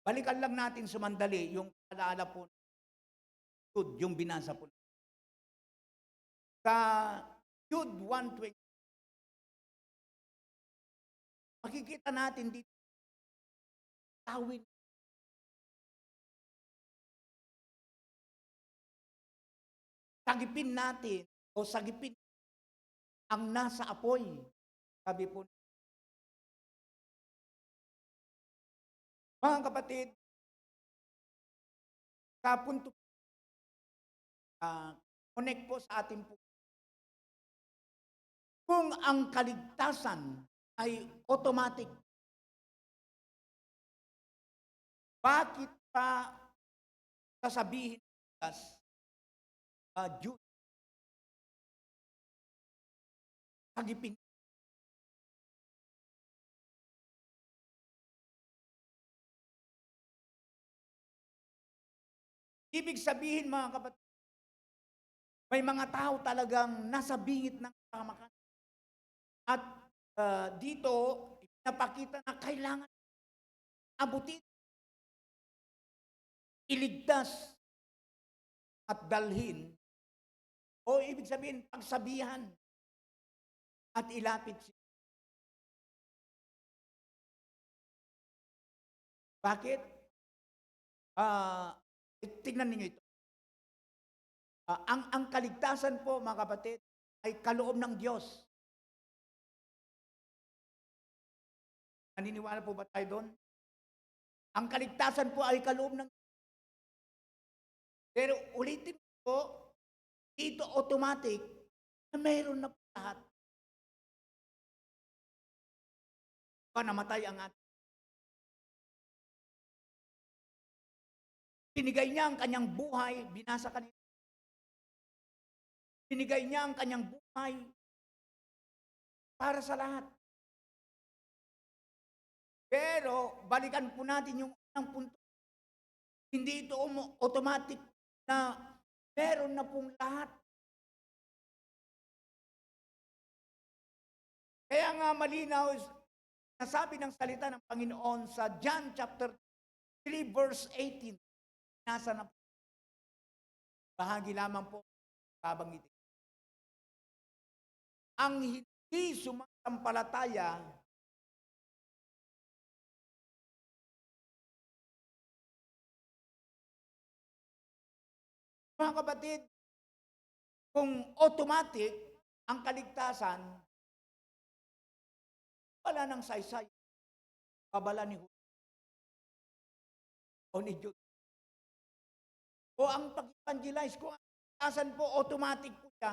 balikan lang natin sumandali yung alaala po, yung binasa po. Sa Jude 1:20, makikita natin dito, tawid. Sagipin natin o sagipin ang nasa apoy. Sabi po, mga kapatid, sa punto, connect po sa ating po. Kung ang kaligtasan ay automatic, bakit pa sasabihin Jude, sagipin? Ibig sabihin, mga kapatid, may mga tao talagang nasa bingit ng kapahamakan. At dito, napakita na kailangan abutin, iligtas, at dalhin, o ibig sabihin, pagsabihan, at ilapit siya. Bakit? Tingnan ninyo ito. Ang kaligtasan po, mga kapatid, ay kaloob ng Diyos. Naniniwala po ba tayo doon? Ang kaligtasan po ay kaloob ng Diyos. Pero ulitin po, dito automatic na mayroon na po lahat. namatay ang ating. Binigay niya ang kanyang buhay, binasa kanina. Binigay niya ang kanyang buhay para sa lahat. Pero balikan po natin yung unang punto. Hindi ito automatic na meron na pong lahat. Kaya nga malinaw, nasabi ng salita ng Panginoon sa John chapter 3 verse 18. Nasa na bahagi lamang po babanggitin. Ang hindi sumasampalataya mga kapatid, kung automatic ang kaligtasan, wala ng saysay, babala ni Judas o ni Judas. O ang pag-evangelize, kung ang kaligtasan po, automatic po siya,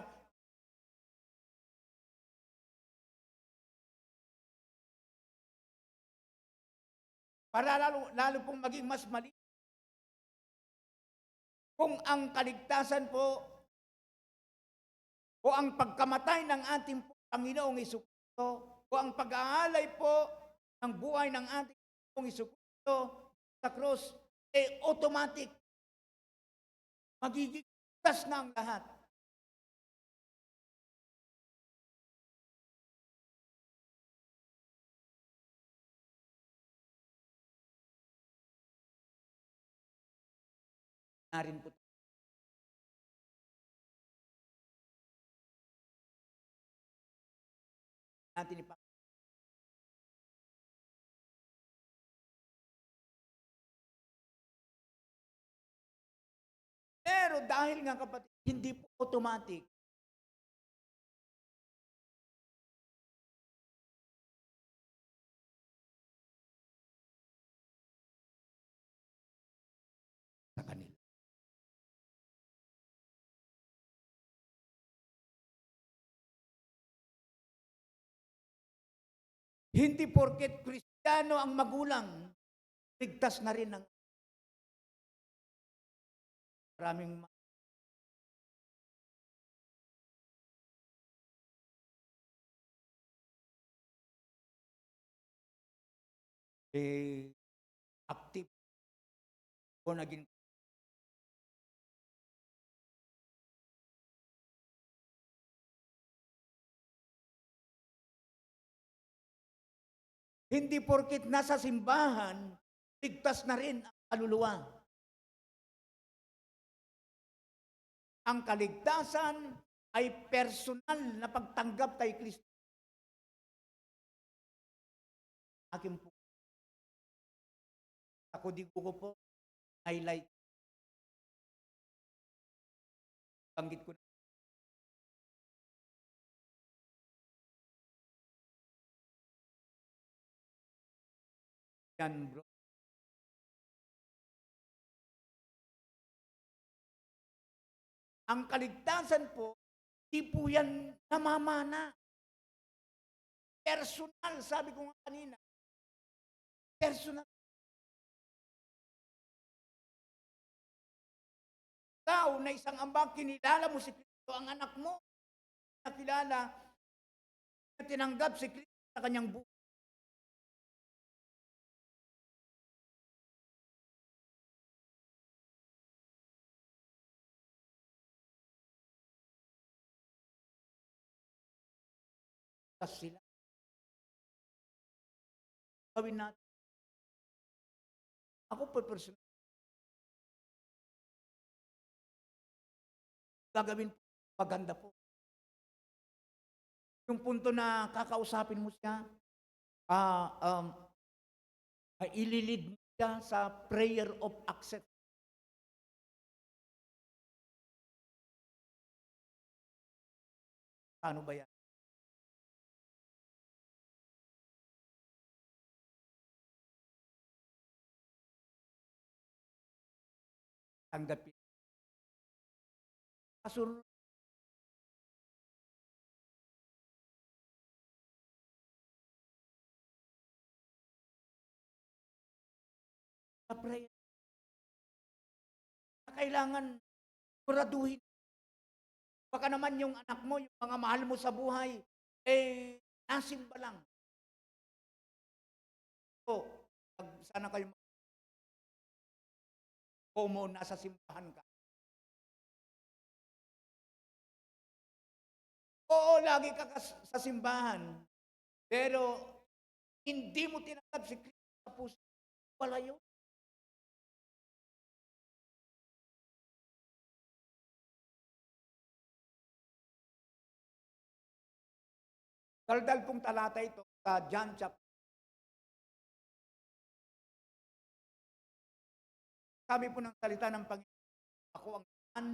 para lalo pong maging mas mali. Kung ang kaligtasan po o ang pagkamatay ng ating Panginoong Jesucristo o ang pag-aalay po ng buhay ng ating Panginoong Jesucristo sa krus, automatic, magiging ligtas na ang lahat. Narin po natin pero dahil nga kapatid, hindi po automatic. Sa kanila. Hindi porket Kristiyano ang magulang, ligtas na rin ang maraming active o naging hindi porket nasa simbahan, ligtas na rin ang kaluluwa. Ang kaligtasan ay personal na pagtanggap kay Kristo. Akin po. Ako di ko po highlight. Banggit ko na. Yan bro. Ang kaligtasan po, di po yan namamana. Personal, sabi ko nga kanina. Personal. Ikaw na isang ambang kinilala mo si Kristo, ang anak mo, nakilala, na tinanggap si Kristo sa kanyang buhay. Sila. Gawin natin. Ako po personal. Gagawin po, maganda po. Yung punto na kakausapin mo siya, ililid mo siya sa prayer of accept. Paano ba yan? Tanggapin. Kasunod. prayer. Kailangan siguraduhin. Baka naman yung anak mo, yung mga mahal mo sa buhay, nasimba lang. So, sana kayo mo nasa simbahan ka. Oo, lagi ka sa simbahan. Pero, hindi mo tinanggap si Kristo sa puso. Wala yun. Daldal pong talata ito sa John chapter. Sabi po ng salita ng Panginoon, ako ang daan,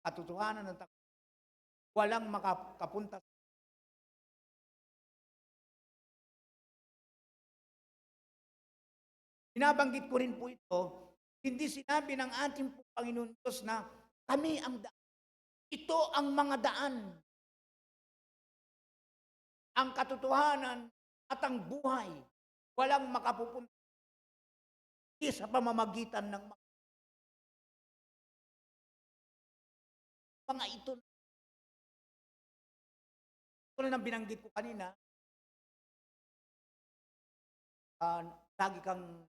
katotohanan ng takot. Walang makapunta. Binabanggit ko rin po ito, hindi sinabi ng ating Panginoon Diyos na kami ang daan. Ito ang mga daan. Ang katotohanan at ang buhay. Walang makapupunta sa pamamagitan ng mga ito. Tulad ng binanggit ko kanina, lagi kang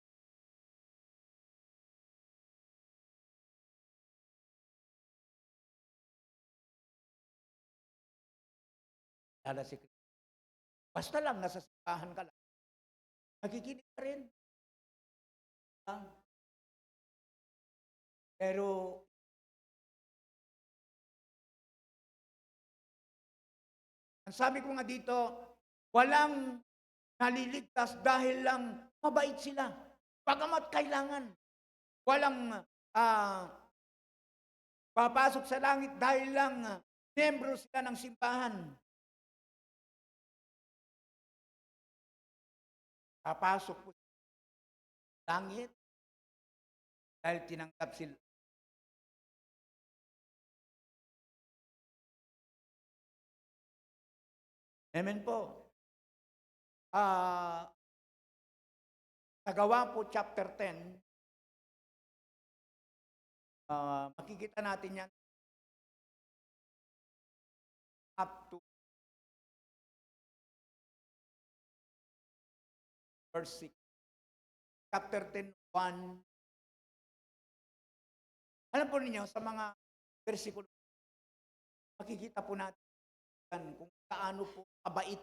lala si Kristo. Basta lang, nasa simbahan ka lang. Nakikinig ka rin. Pero, ang sabi ko nga dito, walang naliligtas dahil lang mabait sila. Pagamat kailangan. Walang papasok sa langit dahil lang miyembro sila ng simbahan. Papasok po sa langit dahil tinanggap sila. Amen po. Sa Gawa po chapter 10, makikita natin yan up to verse 6. Chapter 10, 1. Alam po ninyo, sa mga versikulo, makikita po natin kung kaano po kabait.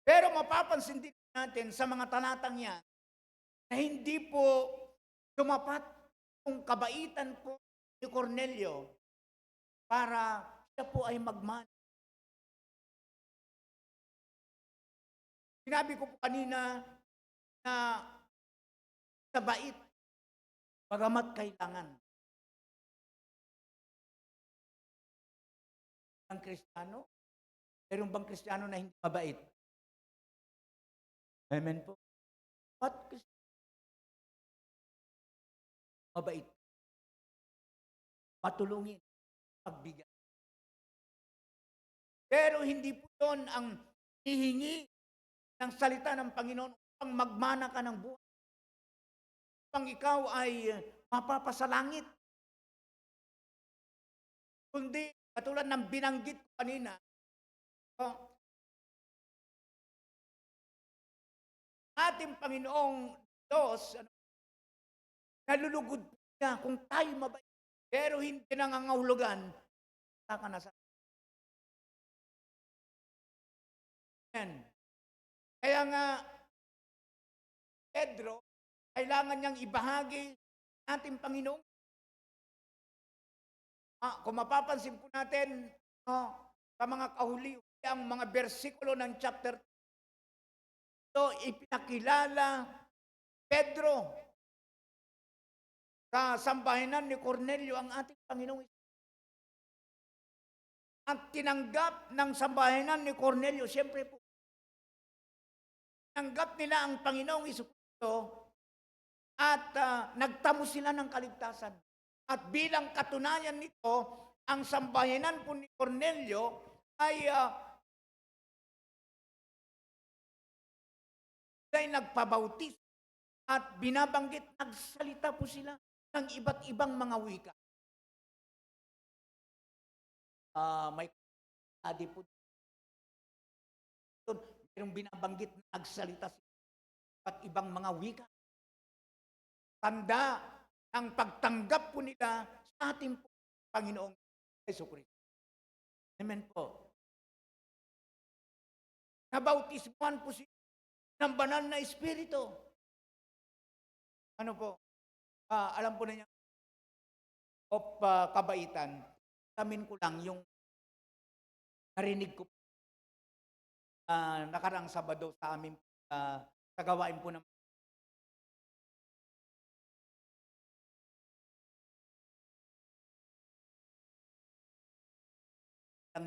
Pero mapapansin din natin sa mga talatang yan, na hindi po tumapat kung kabaitan po ni Cornelio para siya po ay magmana. Sinabi ko po kanina na sa bait, bagamat kailangan. Ang Kristiyano, meron bang Kristiyano na hindi mabait? Amen po. What Kristiyano? Mabait. Matulungin. Pagbigay. Pero hindi po yun ang hihingi ng salita ng Panginoon upang magmana ka ng buhay. Upang ikaw ay mapapasalangit. Kundi, katulad ng binanggit ko kanina, ating Panginoong Diyos, nalulugod niya kung tayo mabait, pero hindi nangangahulugan, saka na sa amen. Kaya nga, Pedro, kailangan niyang ibahagi ating Panginoong. Kung mapapansin po natin, sa mga kahuli, ang mga bersikulo ng chapter 2, ipinakilala Pedro sa sambahanan ni Cornelio ang ating Panginoong. At tinanggap ng sambahanan ni Cornelio, siyempre po, tinanggap nila ang Panginoong Jesucristo at nagtamo sila ng kaligtasan. At bilang katunayan nito, ang sambahanan po ni Cornelio ay Sila ay nagpabautis at binabanggit, nagsalita po sila ng iba't ibang mga wika. May adi po doon, mayroong binabanggit na nagsalita sila ng iba't ibang mga wika. Tanda ng pagtanggap po nila sa ating Panginoong Jesucristo. Amen po. Nabautismuhan po sila ng banal na Espiritu. Ano po? Alam po na niya of kabaitan. Amin ko lang yung narinig ko nakaraang Sabado sa amin sa gawain po ng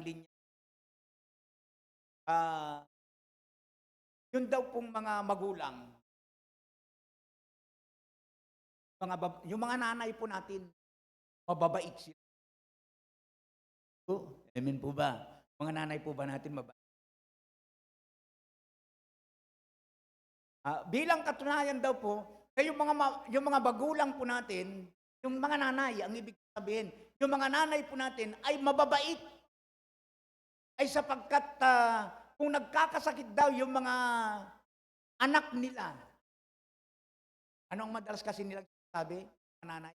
linya. Yun daw pong mga magulang, yung mga nanay po natin, mababait sila. Amen po ba? Mga nanay po ba natin mababait? Bilang katunayan daw po, yung mga magulang po natin, yung mga nanay, ang ibig sabihin, yung mga nanay po natin ay mababait. Ay sapagkat kung nagkakasakit daw yung mga anak nila, anong madalas kasi nilang sabi, nanay?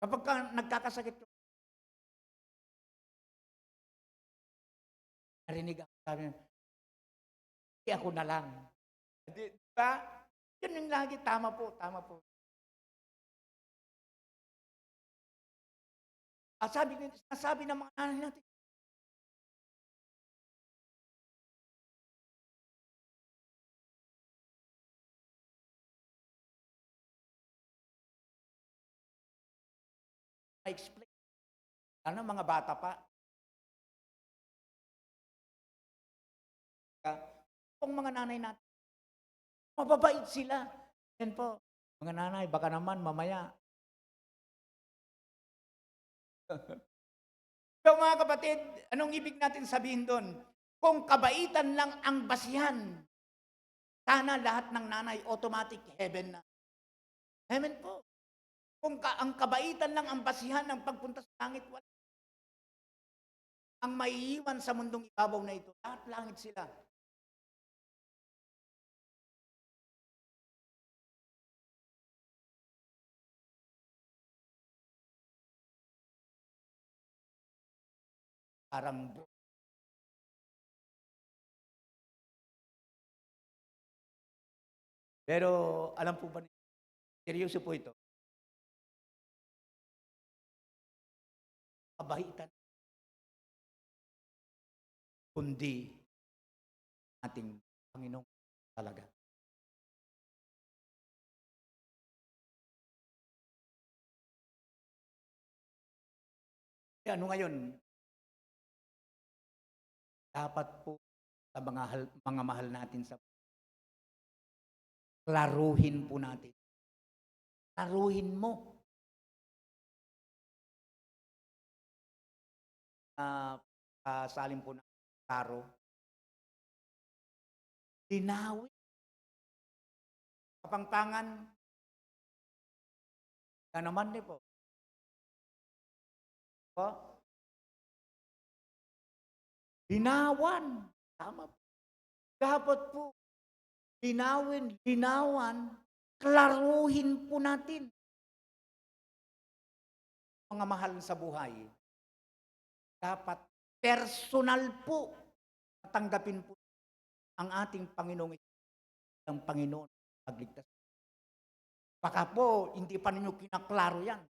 Kapag nagkakasakit, narinig ako, sabi, hindi ako na lang. Di ba? Yun yung lagi, tama po, tama po. Sabi ng mga nanay natin, explain. Ano, mga bata pa. Kung mga nanay natin, mababait sila. Yan po, mga nanay, baka naman mamaya. So mga kapatid, anong ibig natin sabihin doon? Kung kabaitan lang ang basihan, sana lahat ng nanay automatic heaven na. Amen po. Kung ang kabaitan lang ang basihan ng pagpunta sa langit, wala. Ang maiiwan sa mundong ibabaw na ito, lahat langit sila. Parang pero alam po ba, seryoso po ito. Kabaitan. Kundi ating Panginoon talaga. Ano ngayon? Dapat po sa mga mahal natin sa klaruhin po natin. Klaruhin mo. Salim po ng klaro. Linawin. Kapangpangan. Na naman po. Linawan. Tama po. Dapat po, linawan, klaruhin po natin. Mga mahal sa buhay, dapat personal po tanggapin po ang ating Panginoong ang Panginoon pagligtas. Baka po, hindi pa ninyo kinaklaro yan.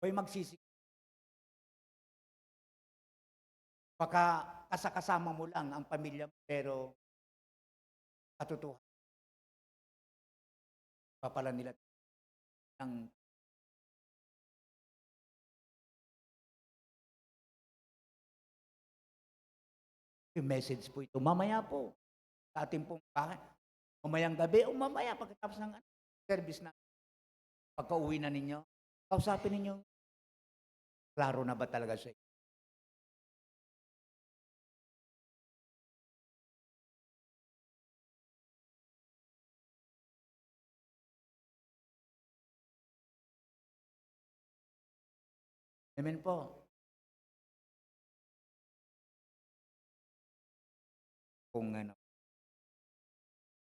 Hoy magsisik. Baka kasama mo lang ang pamilya mo, pero katotohanan. Papala nila ng message po ito. Mamaya po, sa ating pong bahay, mamayang gabi o mamaya pagkatapos ng service na pagka-uwi na ninyo, kausapin ninyo, klaro na ba talaga siya? Amen po. Kung ano,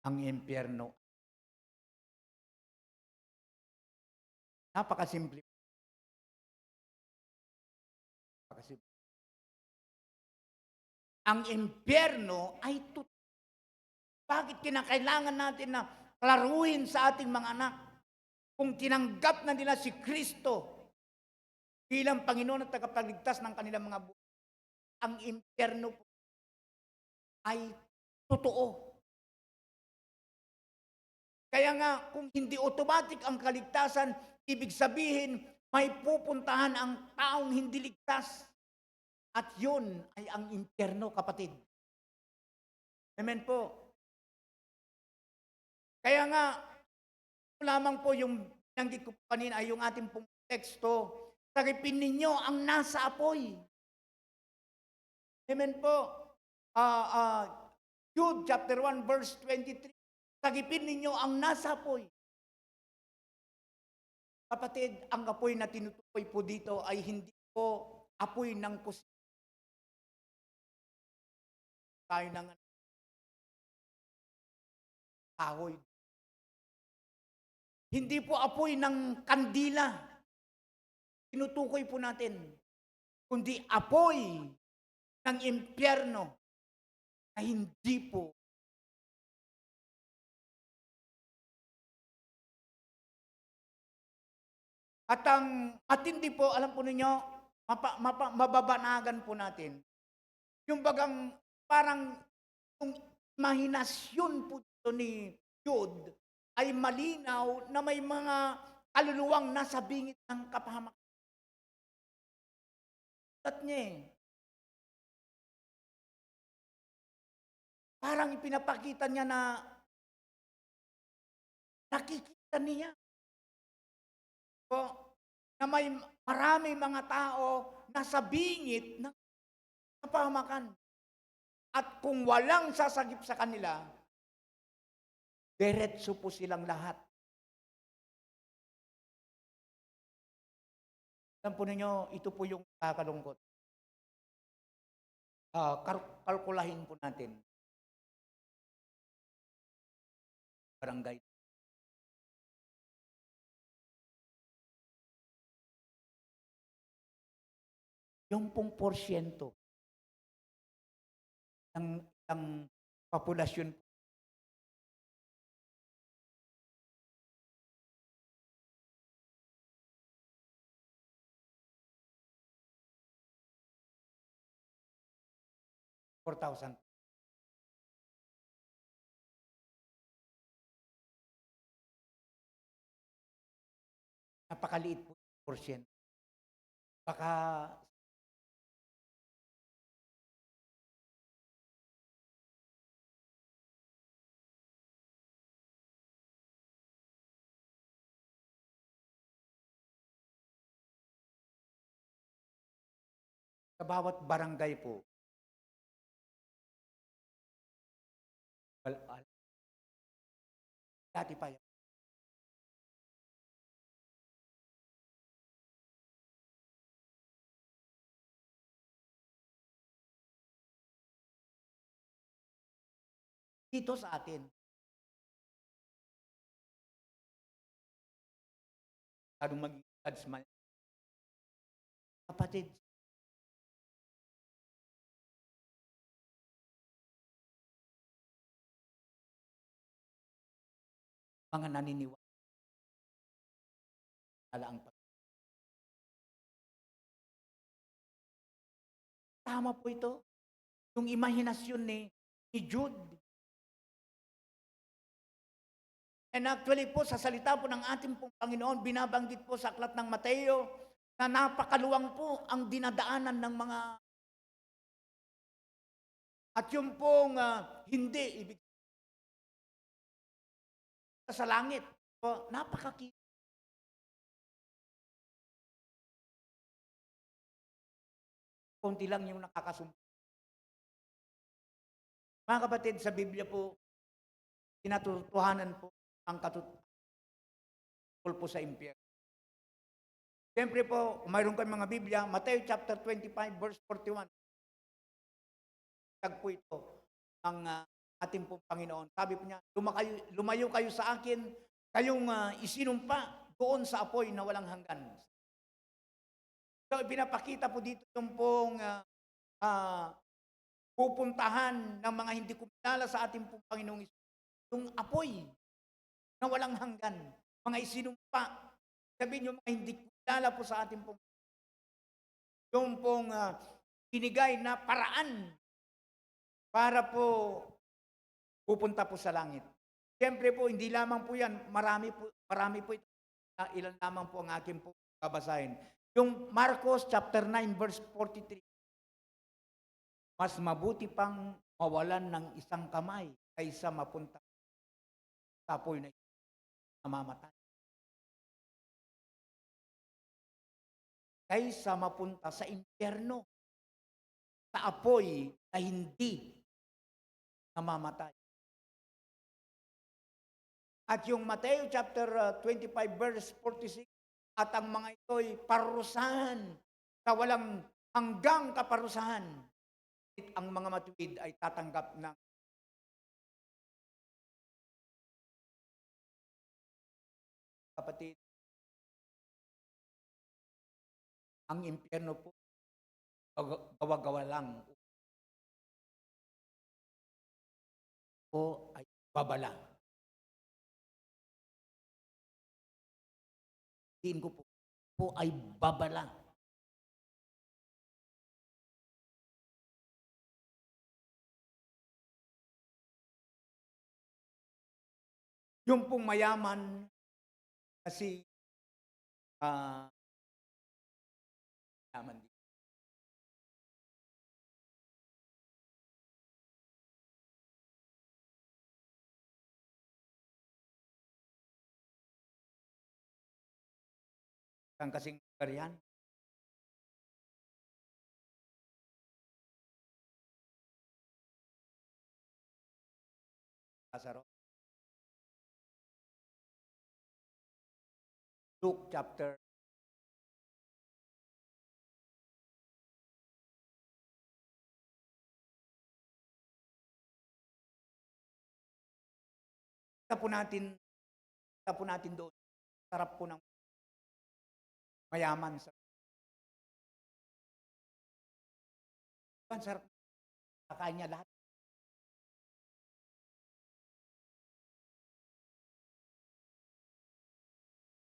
ang impyerno, napakasimple. Napakasimple. Ang impyerno ay totoo. Bakit kinakailangan natin na klaruhin sa ating mga anak? Kung tinanggap na nila si Kristo bilang Panginoon at tagapagligtas ng kanilang mga buhay, ang impyerno po ay totoo. Kaya nga, kung hindi automatic ang kaligtasan, ibig sabihin, may pupuntahan ang taong hindi ligtas. At yun ay ang impyerno, kapatid. Amen po. Kaya nga, ito lamang po yung binanggit ko kanina ay yung ating pong teksto, sagipin ninyo ang nasa apoy. Amen po. Jude chapter 1 verse 23, sagipin ninyo ang nasa apoy. Kapatid, ang apoy na tinutukoy po dito ay hindi po apoy ng kusina. Tayo ng kahoy. Hindi po apoy ng kandila. Tinutukoy po natin. Kundi apoy ng impyerno na hindi po at ang matindi po, alam po ninyo, mababanagan po natin. Yung bagang parang yung imahinasyon po dito ni Jude ay malinaw na may mga kaluluwang nasa bingit ng kapahamakan. At niya parang ipinapakita niya na nakikita niya po na may marami mga tao nasa bingit ng kapahamakan. At kung walang sasagip sa kanila, diretso po silang lahat. Alam po ninyo, ito po yung kakalungkot. Kalkulahin po natin. Barangay. Yung pong porsyento ng populasyon, $4,000. Napakaliit po yung porsyento. Baka sa bawat barangay po, dati pa yan. Dito sa atin, anong maging judgment? Kapatid, mga naniniwala ang tama po ito. Yung imahinasyon ni Jude. And actually po, sa salita po ng ating pong Panginoon, binabanggit po sa aklat ng Mateo, na napakaluwang po ang dinadaanan ng mga at yung pong hindi ibig sa langit. So, napakakita. Kunti lang yung nakakasumpa. Mga kapatid, sa Biblia po, pinatutuhanan po ang katutungkol po sa impyerno. Siyempre po, kung mayroon kayong mga Biblia, Matthew chapter 25, verse 41. Tag po ito ng ating pong Panginoon. Sabi po niya, lumayo kayo sa akin, kayong isinumpa doon sa apoy na walang hanggan. So, pinapakita po dito yung pong pupuntahan ng mga hindi kumilala sa ating pong Panginoong Isus. Yung apoy na walang hanggan. Mga isinumpa. Sabihin yung mga hindi kumilala po sa ating pong yung pong binigay na paraan para po pupunta po sa langit. Siyempre po, hindi lamang po yan. Marami po ito. Ilan lamang po ang aking po babasahin. Yung Marcos chapter 9 verse 43. Mas mabuti pang mawalan ng isang kamay kaysa mapunta sa apoy na namamatay. Kaysa mapunta sa impyerno, sa apoy na hindi namamatay. At yung Matthew chapter 25 verse 46, at ang mga ito'y parusahan sa walang hanggang kaparusahan. Ang mga matuwid ay tatanggap ng kapatid. Ang impyerno po, gawa-gawa lang o ay babala. Tiin ko po ay babala. Yung pong mayaman kasi mayaman din. Ang kasing karyan. Lazaro. Luke chapter kita po natin doon. Sarap po ng mayaman. Ang sarap. Kakain niya lahat.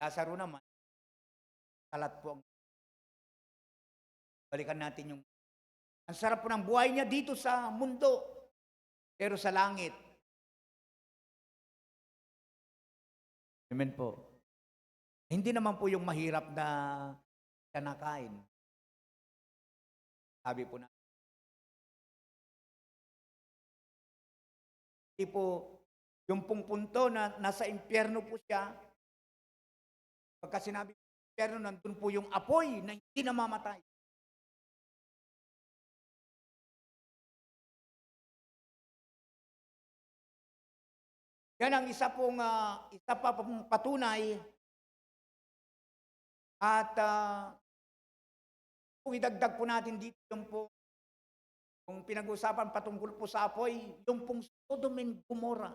Lazaro naman, kalat po ang balikan natin yung ang sarap po ng buhay niya dito sa mundo, pero sa langit. Amen po. Hindi naman po yung mahirap na kanakain. Sabi po na. Hindi po, yung pong punto na nasa impyerno po siya, pagka sinabi impyerno, nandun po yung apoy na hindi namamatay. Yan ang isa pa pong patunay at kung idagdag po natin dito yung po kung pinag-usapan patungkol po sa apoy, yung pong Sodom and Gomorrah.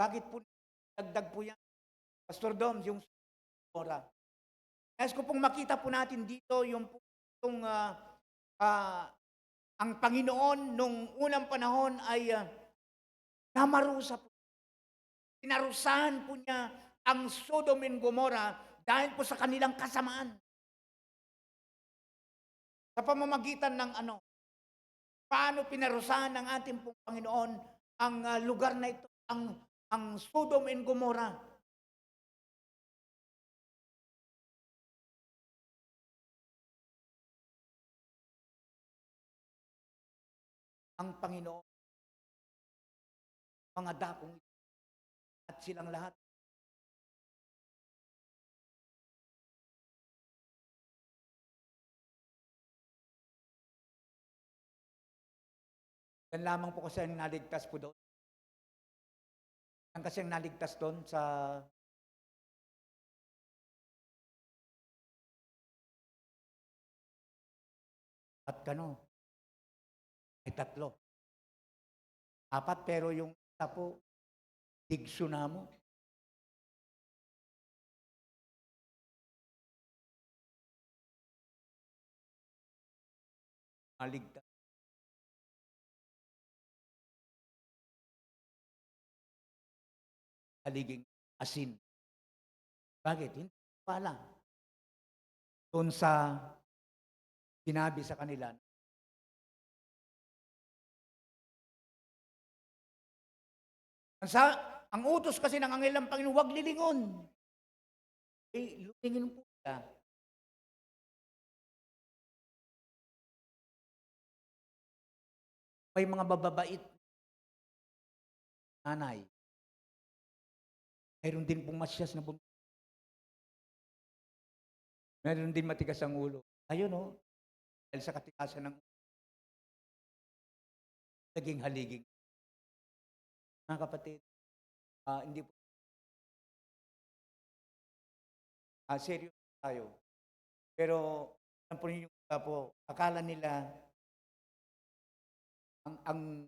Bakit po dagdag po yan? Pastor Dom, yung Sodom and Gomorrah. Nais ko pong makita po natin dito yung ang Panginoon nung unang panahon ay namarusa po. Pinarusahan po niya ang Sodom and Gomorrah dahil po sa kanilang kasamaan. Sa pamamagitan ng paano pinarusahan ng ating pong Panginoon ang lugar na ito, ang Sodom and Gomorrah. Ang Panginoon, mga dakong at silang lahat. Yan lamang po kasi ang naligtas po doon. Yan kasi ang naligtas doon sa At kano? Ay 3. 4, pero yung isa po, Tigsunamo. Maligtas. Haliging asin. Bakit? Hindi pa lang. Doon sa sinabi sa kanila, ang utos kasi ng anghel ng Panginoon, huwag lilingon. Eh, lumingon po sila. May mga bababait nanay. Mayroon din pong masyas na mayroon din matigas ang ulo. Ayun dahil sa katikasan ng naging haliging. Mga kapatid, hindi po, serious tayo. Pero, alam po ninyo po, akala nila, ang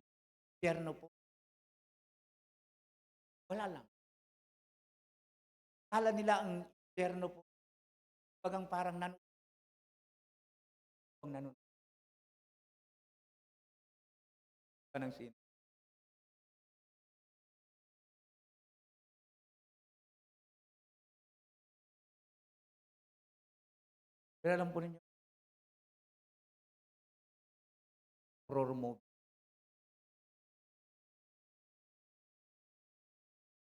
impyerno po, wala lang. Akala nila ang impyerno po, bagang parang nanonood. Ng sin. Pero alam po ninyo, horror movie.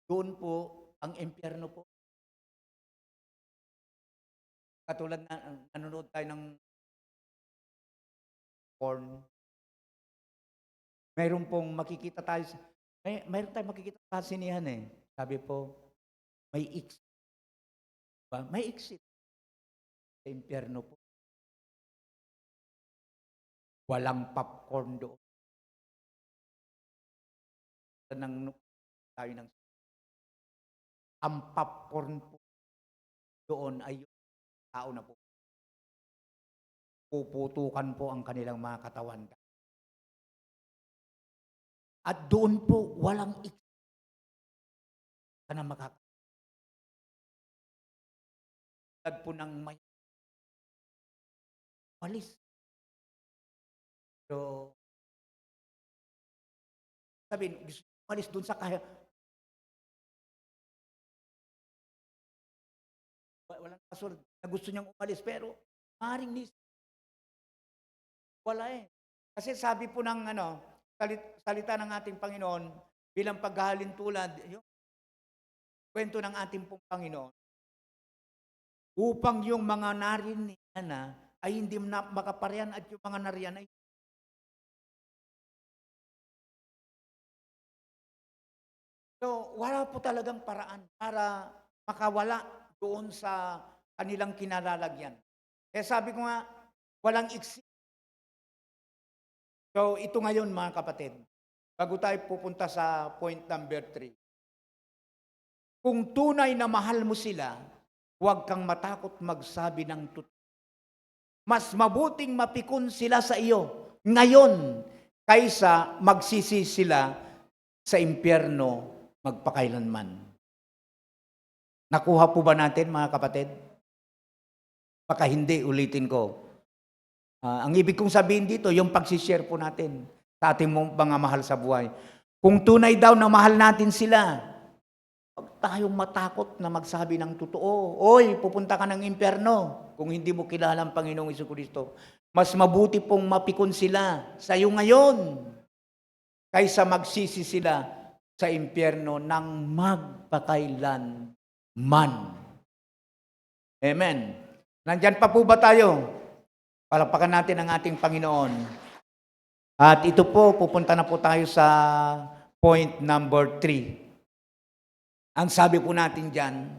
Doon po, ang impyerno po. Katulad na nanonood tayo ng porn. Mayroon pong makikita tayo, mayroon tayong makikita sa sinihan Sabi po, may exit. Diba? May exit. Sa impyerno po. Walang popcorn doon. Tayo ng ang popcorn po doon ay yung tao na po. Puputukan po ang kanilang mga katawan. At doon po, walang ka na makakatag po ng may malis. So, sabihin, malis doon sa kaya. Walang kasunod na gusto niyang umalis, pero maaaring wala Kasi sabi po ng salita ng ating Panginoon, bilang paghahalin tulad, yung kwento ng ating pong Panginoon, upang yung mga nariyan ay hindi na makaparehan at yung mga nariyan ay so, wala po talagang paraan para makawala doon sa kanilang kinalalagyan. Kaya sabi ko nga, walang exit. So, ito ngayon mga kapatid, bago tayo pupunta sa point number 3. Kung tunay na mahal mo sila, huwag kang matakot magsabi ng totoo. Mas mabuting mapikon sila sa iyo ngayon kaysa magsisi sila sa impyerno magpakailanman. Nakuha po ba natin mga kapatid? Baka hindi, ulitin ko. Ang ibig kong sabihin dito, yung pagsishare po natin sa ating mga mahal sa buhay. Kung tunay daw na mahal natin sila, huwag tayong matakot na magsabi ng totoo. Oy, pupunta ka ng impyerno kung hindi mo kilala ang Panginoong Jesucristo. Mas mabuti pong mapikon sila sa iyo ngayon kaysa magsisi sila sa impyerno ng magpakailanman. Amen. Nandyan pa po ba tayo? Palakpakan natin ang ating Panginoon. At ito po, pupunta na po tayo sa point number 3. Ang sabi po natin dyan,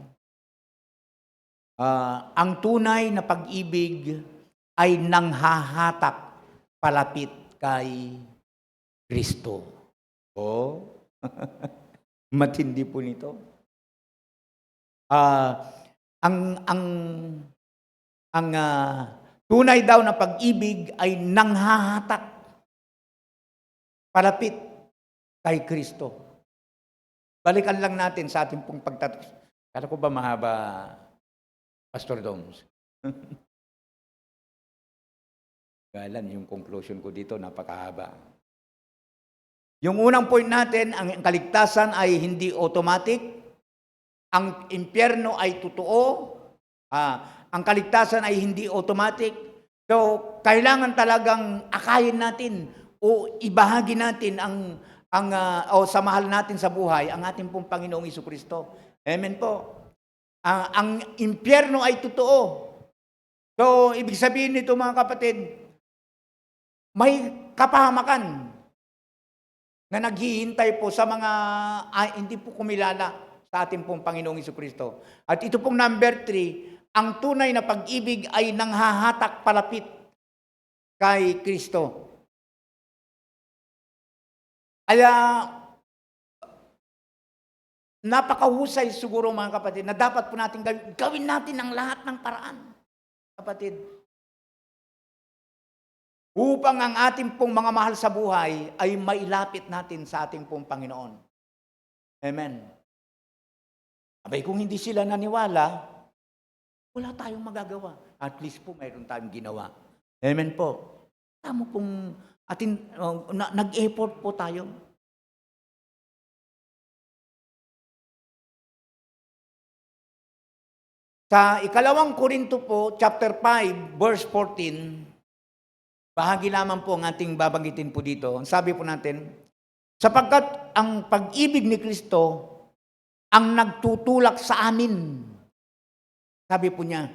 ang tunay na pag-ibig ay nanghahatak palapit kay Kristo. Oh, matindi po nito. Ang Tunay daw na pag-ibig ay nanghahatak palapit kay Kristo. Balikan lang natin sa ating pong pagtatapos. Kala ko ba mahaba, Pastor Doms? Galan, yung conclusion ko dito, napakahaba. Yung unang point natin, ang kaligtasan ay hindi automatic. Ang impyerno ay totoo. Ang kaligtasan ay hindi automatic. So, kailangan talagang akayin natin o ibahagi natin o samahan natin sa buhay ang ating pong Panginoong Jesucristo. Amen po. Ang impyerno ay totoo. So, ibig sabihin nito mga kapatid, may kapahamakan na naghihintay po sa mga hindi po kumilala sa ating pong Panginoong Jesucristo. At ito pong number 3, ang tunay na pag-ibig ay nanghahatak palapit kay Kristo. Kaya, napakahusay siguro mga kapatid na dapat po natin gawin natin ang lahat ng paraan, kapatid. Upang ang ating pong mga mahal sa buhay ay mailapit natin sa ating pong Panginoon. Amen. Abay, kung hindi sila naniwala, wala tayong magagawa. At least po mayroon tayong ginawa. Amen po. Tama pong nag-effort po tayo. Sa ikalawang Korinto po, chapter 5, verse 14, bahagi lamang po ang ating babanggitin po dito. Ang sabi po natin, sapagkat ang pag-ibig ni Kristo ang nagtutulak sa amin. Sabi po niya,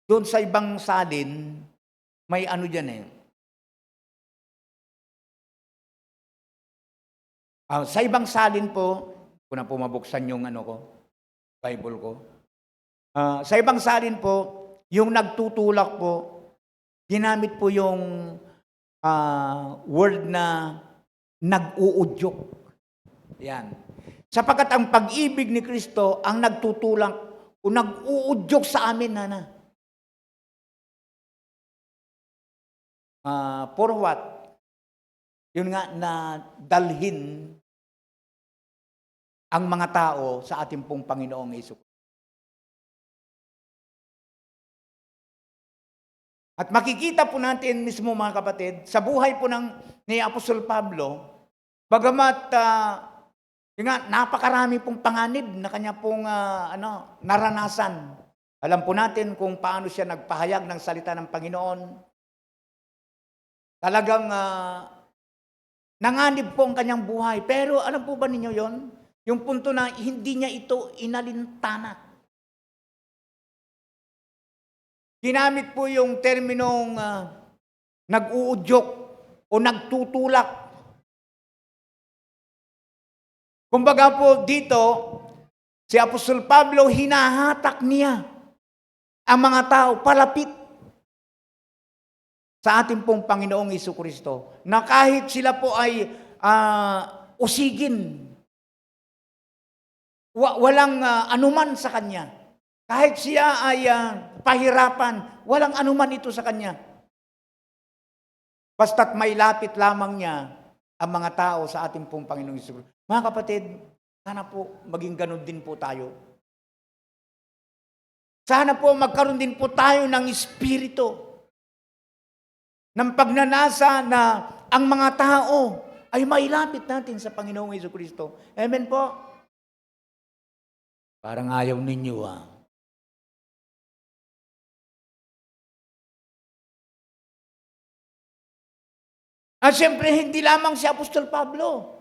doon sa ibang salin, may ano dyan eh. Sa ibang salin po, ko na po mabuksan yung Bible ko. Sa ibang salin po, yung nagtutulak po, ginamit po yung word na nag-uudyok. Yan. Sapagkat ang pag-ibig ni Kristo ang nagtutulak o nag-uudyok sa amin, Nana. For what? Yun nga, na dalhin ang mga tao sa ating pong Panginoong Hesus. At makikita po natin mismo mga kapatid, sa buhay po ni Apostol Pablo, bagamat napakarami pong panganib na kanya pong naranasan. Alam po natin kung paano siya nagpahayag ng salita ng Panginoon. Talagang nanganib po ang kanyang buhay. Pero alam po ba ninyo yon? Yung punto na hindi niya ito inalintana. Ginamit po yung terminong nag-uudyok o nagtutulak. Kumbaga po dito, si Apostol Pablo, hinahatak niya ang mga tao palapit sa ating pong Panginoong Jesucristo. Na kahit sila po ay usigin, walang anuman sa Kanya. Kahit siya ay pahirapan, walang anuman ito sa Kanya. Basta't may lapit lamang niya ang mga tao sa ating pong Panginoong Hesus. Mga kapatid, sana po maging ganun din po tayo. Sana po magkaroon din po tayo ng espiritu ng pagnanasa na ang mga tao ay mailapit natin sa Panginoong Jesucristo. Amen po. Parang ayaw ninyo At siyempre, hindi lamang si Apostol Pablo.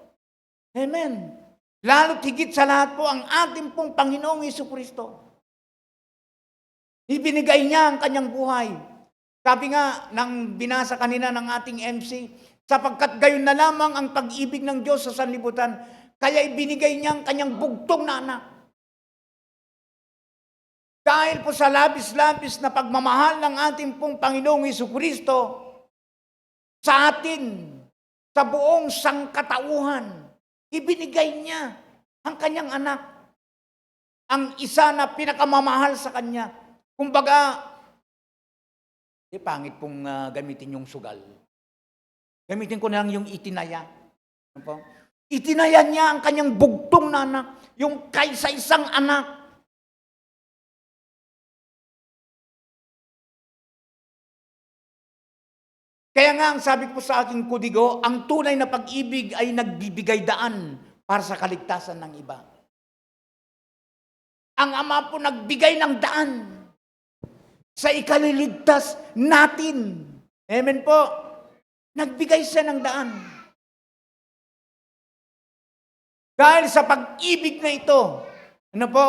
Amen. Lalo't higit sa lahat po ang ating pong Panginoong Jesucristo. Ibinigay niya ang kanyang buhay. Sabi nga, nang binasa kanina ng ating MC, sapagkat gayon na lamang ang pag-ibig ng Diyos sa sanlibutan, kaya ibinigay niya ang kanyang bugtong na anak. Dahil po sa labis-labis na pagmamahal ng ating pong Panginoong Jesucristo sa atin, sa buong sangkatauhan, ibinigay niya ang kanyang anak. ang isa na pinakamamahal sa kanya. Kumbaga, pangit pong gamitin yung sugal. Gamitin ko na lang yung itinaya. Ano po? Itinaya niya ang kanyang bugtong na anak, yung kaysa-isang anak. Kaya nga, ang sabi ko sa aking kudigo, ang tunay na pag-ibig ay nagbibigay daan para sa kaligtasan ng iba. Ang Ama po nagbigay ng daan sa ikaliligtas natin. Amen po. Nagbigay siya ng daan. Dahil sa pag-ibig na ito, ano po,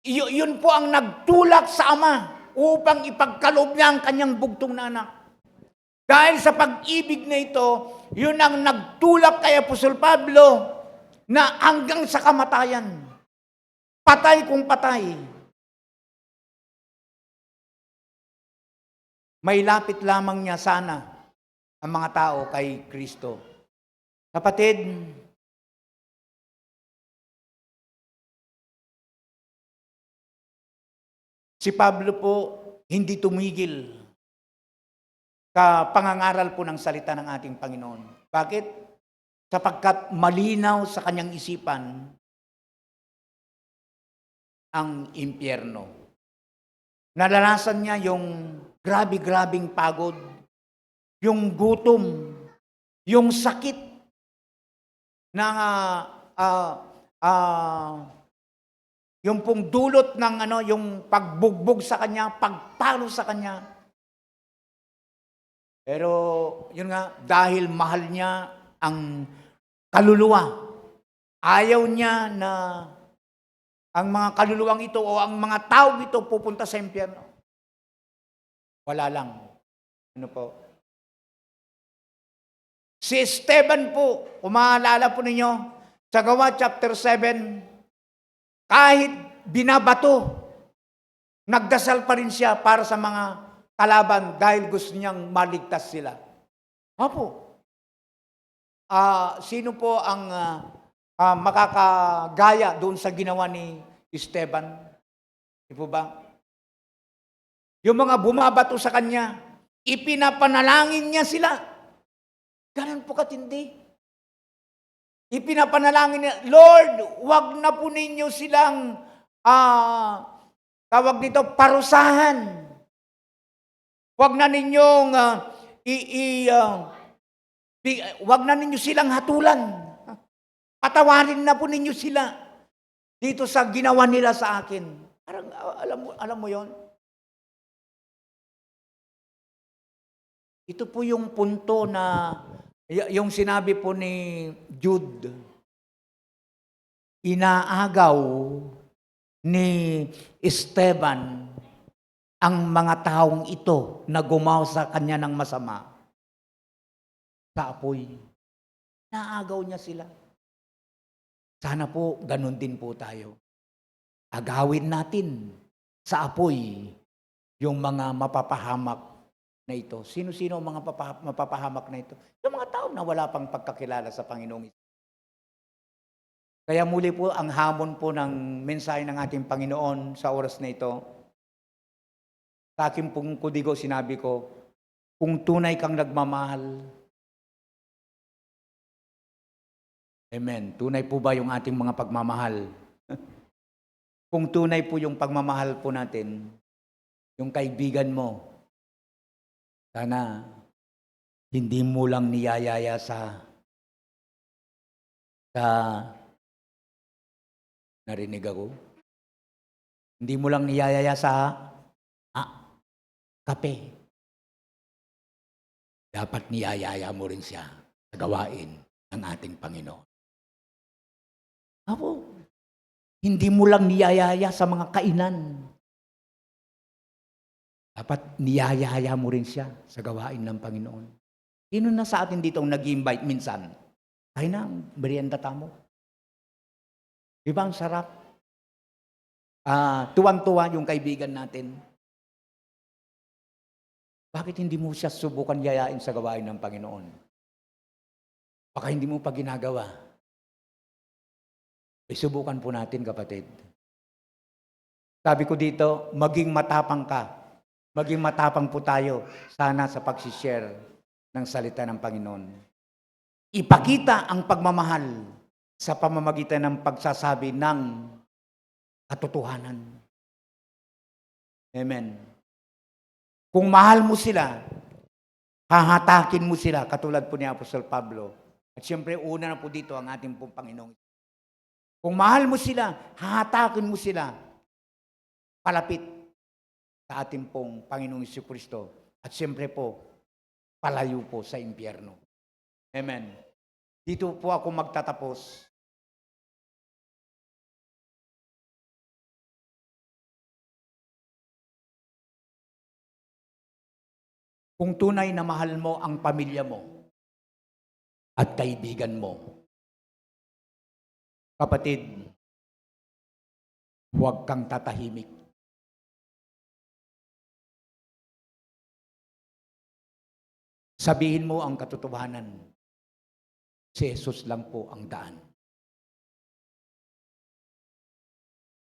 yun po ang nagtulak sa Ama upang ipagkaloob niya ang kanyang bugtong na anak. Dahil sa pag-ibig na ito, yun ang nagtulak kay Apostol Pablo na hanggang sa kamatayan. Patay kung patay. May lapit lamang niya sana ang mga tao kay Kristo. Kapatid, si Pablo po hindi tumigil sa pangangaral po ng salita ng ating Panginoon. Bakit? Sapagkat malinaw sa kanyang isipan ang impyerno. Naranasan niya yung grabe-grabing pagod, yung gutom, yung sakit ng yung pong dulot ng yung pagbugbog sa kanya, pagpalo sa kanya. Pero yun nga, dahil mahal niya ang kaluluwa, ayaw niya na ang mga kaluluwang ito o ang mga tao ito pupunta sa impyerno. Wala lang. Ano po? Si Esteban po, kung maalala po ninyo, sa Gawa chapter 7, kahit binabato, nagdasal pa rin siya para sa mga kalaban dahil gusto niyang maligtas sila. Opo. Sino po ang makakagaya doon sa ginawa ni Esteban? Di po ba? Yung mga bumabato sa kanya, ipinapanalangin niya sila. Ganun po katindi. Ipinapanalangin niya, Lord, wag na po ninyo silang, tawag nito, parusahan. Wag na ninyong, wag na ninyo silang hatulan. Patawarin na po ninyo sila dito sa ginawa nila sa akin. Parang, alam mo yon. Ito po yung punto na, yung sinabi po ni Jude, inaagaw ni Esteban ang mga taong ito na gumawa sa kanya ng masama sa apoy. Naagaw niya sila. Sana po, ganun din po tayo. Agawin natin sa apoy yung mga mapapahamak na ito. Sino-sino ang mga mapapahamak na ito? Yung mga tao na wala pang pagkakilala sa Panginoong Isus. Kaya muli po, ang hamon po ng mensahe ng ating Panginoon sa oras na ito, sa aking pong kudigo, sinabi ko, kung tunay kang nagmamahal, amen, tunay po ba yung ating mga pagmamahal? Kung tunay po yung pagmamahal po natin, yung kaibigan mo, sana hindi mo lang niyayaya sa narinig ako? Hindi mo lang niyayaya sa kape. Dapat niyayaya mo rin siya sa gawain ng ating Panginoon. Apo, hindi mo lang niyayaya sa mga kainan. Dapat niyayaya mo rin siya sa gawain ng Panginoon. Sino na sa atin dito ang nag-invite minsan? Ay na, merienda tamo. Di ba ang sarap? Tuwang-tuwa yung kaibigan natin. Bakit hindi mo siya subukan yayain sa gawain ng Panginoon? Baka hindi mo pa ginagawa. Isubukan po natin, kapatid. Sabi ko dito, maging matapang ka. Maging matapang po tayo sana sa pag-share ng salita ng Panginoon. Ipakita ang pagmamahal sa pamamagitan ng pagsasabi ng katotohanan. Amen. Kung mahal mo sila, hahatakin mo sila, katulad po ni Apostol Pablo. At siyempre, una na po dito ang ating pong Panginoon. Kung mahal mo sila, hahatakin mo sila palapit sa ating pong Panginoong Jesucristo. At siyempre po, palayo po sa impyerno. Amen. Dito po ako magtatapos. Kung tunay na mahal mo ang pamilya mo at kaibigan mo, kapatid, huwag kang tatahimik. Sabihin mo ang katotohanan. Si Jesus lang po ang daan.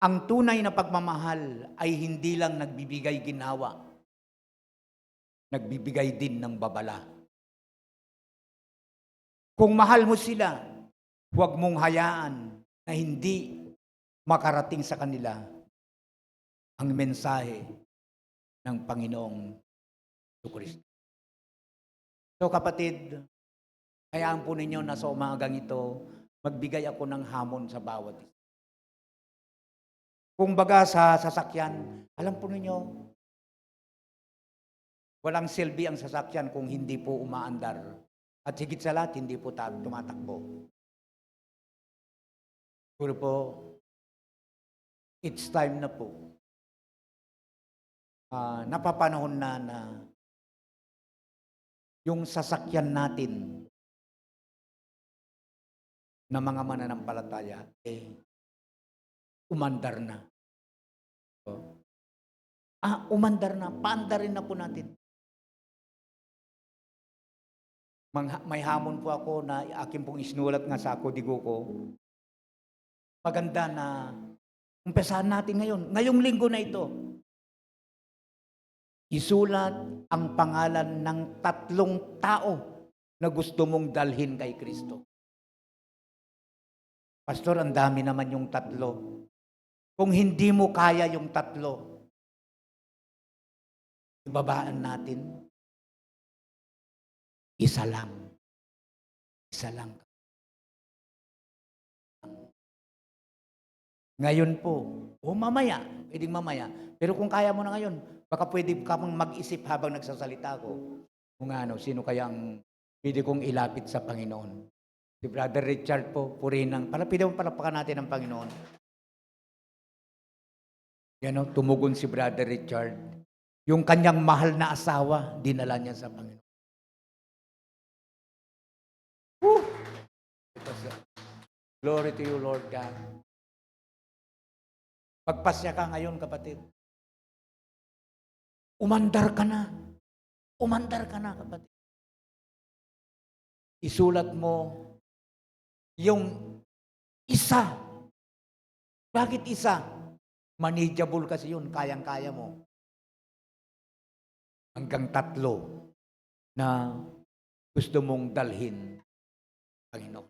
Ang tunay na pagmamahal ay hindi lang nagbibigay ginhawa, nagbibigay din ng babala. Kung mahal mo sila, huwag mong hayaan na hindi makarating sa kanila ang mensahe ng Panginoong Jesucristo. So kapatid, hayaan po ninyo na sa umagang ito, magbigay ako ng hamon sa bawat isa. Kung baga sa sasakyan, alam po ninyo, walang silbi ang sasakyan kung hindi po umaandar. At higit sa lahat, hindi po tumatakbo. Siguro po, it's time na po. Napapanahon na yung sasakyan natin na mga mananampalataya, umandar na. Umandar na. Paandarin na po natin. May hamon po ako na akin pong isinulat nga sa kodigo ko. Maganda na umpesahan natin ngayon. Ngayong linggo na ito. Isulat ang pangalan ng 3 tao na gusto mong dalhin kay Kristo. Pastor, ang dami naman yung 3. Kung hindi mo kaya yung 3, ibabaan natin. Isa lang. Isa lang. Ngayon po, o mamaya, pwedeng mamaya. Pero kung kaya mo na ngayon, baka pwede ka pang mag-isip habang nagsasalita ko. Kung sino kaya ang pwede kong ilapit sa Panginoon. Si Brother Richard po, purihin ng, pwede mo palapakan natin ang Panginoon. Yan tumugon si Brother Richard. Yung kanyang mahal na asawa, dinala niya sa Panginoon. Woo! Glory to you, Lord God. Pagpasya ka ngayon, kapatid. Umandar ka na. Umandar ka na, kapatid. Isulat mo yung isa. Bakit isa? Manageable kasi yun. Kayang-kaya mo. Hanggang 3 na gusto mong dalhin, Panginoon.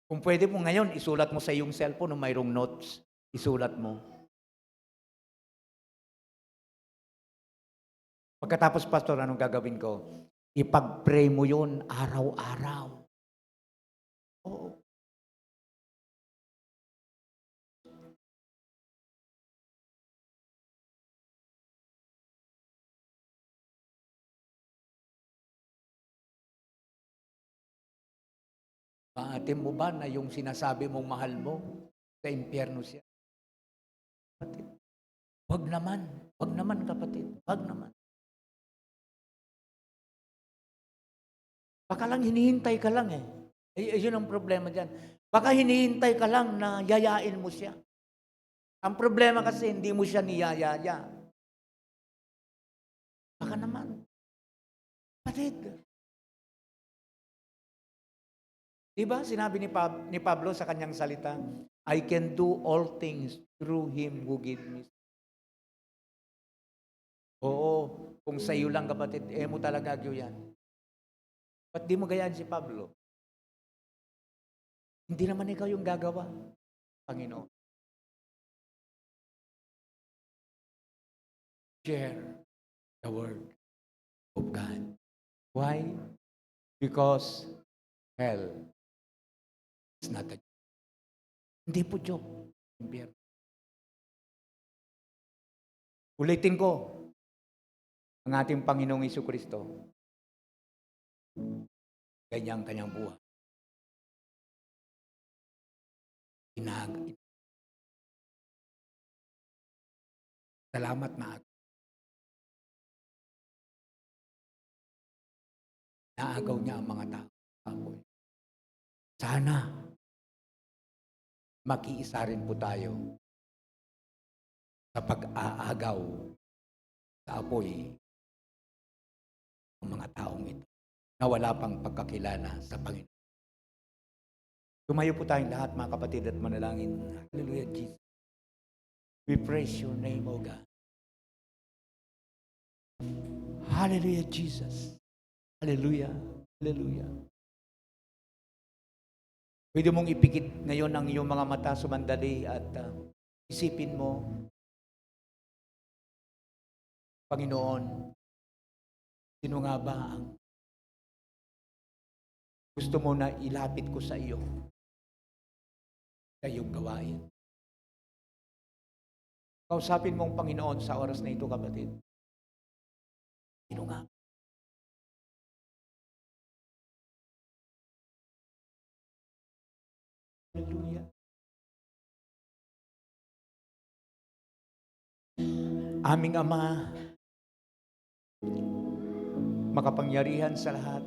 Kung pwede mo ngayon, isulat mo sa iyong cellphone o mayroong notes, isulat mo. Pagkatapos, Pastor, anong gagawin ko? Ipag-pray mo yun araw-araw. Oo. Maatim mo ba na yung sinasabi mong mahal mo, sa impyerno siya? Kapatid. Wag naman kapatid, wag naman. Baka lang hinihintay ka lang yun ang problema dyan. Baka hinihintay ka lang na yayain mo siya. Ang problema kasi hindi mo siya niyayaya. Baka naman. Kapatid. Diba sinabi ni Pablo sa kanyang salita, I can do all things through Him who gives me. Oo, kung sa iyo lang kapatid, mo talaga yan. Ba't di mo gayaan si Pablo? Hindi naman ikaw yung gagawa, Panginoon. Share the word of God. Why? Because hell is not a joke. Hindi po joke. Ulitin ko, ang ating Panginoong Jesucristo, ganyan kanyang buhay. Salamat na naagaw niya ang mga tao. Sana makiisa rin po tayo sa pag-aagaw sa apoy ng mga taong ito na wala pang pagkakilala sa Panginoon. Tumayo po tayong lahat, mga kapatid, at manalangin. Hallelujah, Jesus. We praise your name, O God. Hallelujah, Jesus. Hallelujah. Hallelujah. Pwede mong ipikit ngayon ang iyong mga mata sumandali at isipin mo, Panginoon, sino nga ba ang gusto mo na ilapit ko sa iyo, sa iyong gawain? Kausapin mong Panginoon sa oras na ito, kapatid. Sino nga? Hallelujah. Aming Ama, makapangyarihan sa lahat,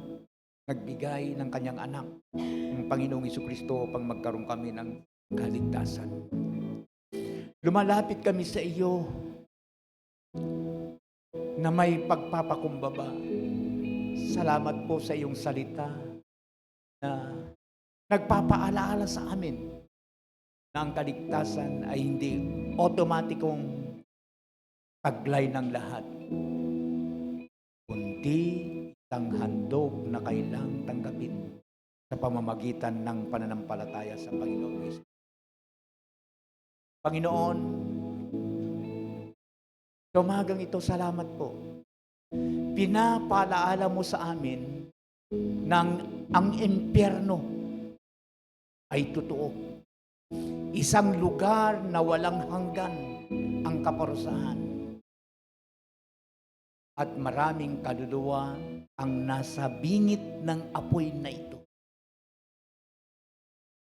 nagbigay ng kanyang anak, ang Panginoong Jesucristo, upang magkaroon kami ng kaligtasan. Lumalapit kami sa iyo na may pagpapakumbaba. Salamat po sa iyong salita na nagpapaalaala sa amin na ang kaligtasan ay hindi otomatikong taglay ng lahat, kundi isang handog na kailang tanggapin sa pamamagitan ng pananampalataya sa Panginoon Kristo. Panginoon, sa umagang ito, salamat po. Pinapalaala mo sa amin ng ang impyerno ay totoo. Isang lugar na walang hanggan ang kaparusahan. At maraming kaluluwa ang nasa bingit ng apoy na ito.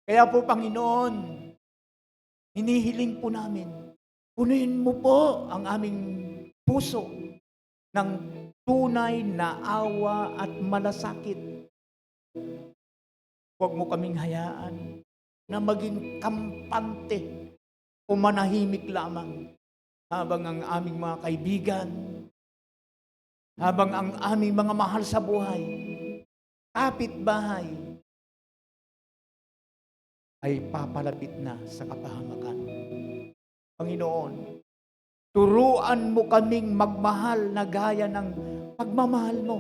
Kaya po, Panginoon, hinihiling po namin, punuin mo po ang aming puso ng tunay na awa at malasakit. Huwag mo kaming hayaan na maging kampante o manahimik lamang habang ang aming mga kaibigan, habang ang aming mga mahal sa buhay, kapitbahay, ay papalapit na sa kapahamakan. Panginoon, turuan mo kaming magmahal na gaya ng pagmamahal mo.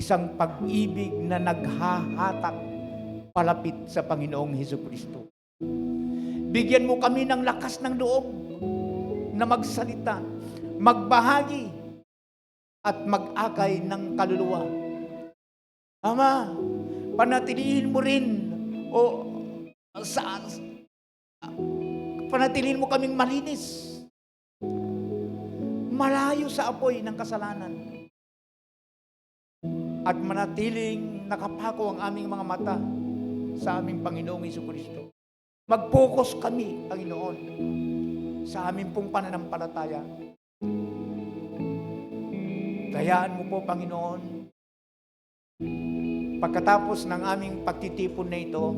Isang pag-ibig na naghahatak palapit sa Panginoong Jesucristo. Bigyan mo kami ng lakas ng loob na magsalita, magbahagi, at mag-akay ng kaluluwa. Ama, panatilihin mo rin panatilihin mo kaming malinis, malayo sa apoy ng kasalanan, at manatiling nakapako ang aming mga mata sa aming Panginoong Jesucristo. Mag-focus kami, Panginoon, sa aming pong pananampalataya. Gayaan mo po, Panginoon, pagkatapos ng aming pagtitipon na ito,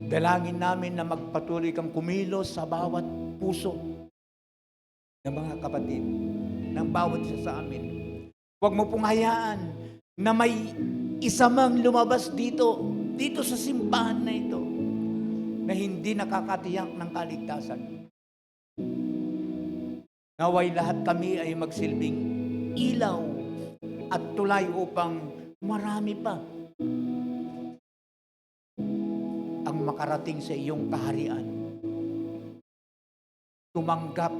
dalangin namin na magpatuloy kang kumilos sa bawat puso ng mga kapatid, ng bawat isa sa amin. Huwag mo pong hayaan na may isa mang lumabas dito sa simbahan na ito, na hindi nakakatiyak ng kaligtasan. Naway lahat kami ay magsilbing ilaw at tulay upang marami pa ang makarating sa iyong kaharian. Tumanggap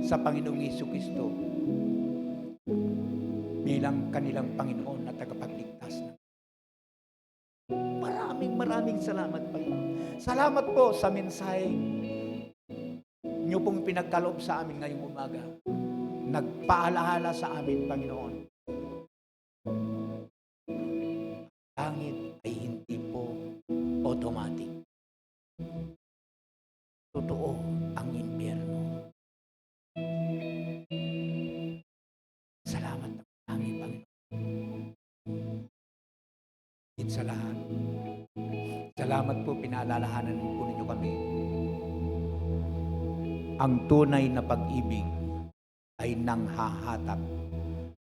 sa Panginoong Jesucristo bilang kanilang Panginoon at tagapagligtas. Maraming salamat, Panginoon. Salamat po sa mensahe niyo pong pinagkaloob sa amin ngayong umaga. Nagpaalaala sa amin, Panginoon. Langit ay hindi po automatic. Totoo ang impyerno. Salamat na kami, Panginoon. Higit sa lahat, salamat po, pinaalalahanan po ninyo kami. Ang tunay na pag-ibig ay nanghahatak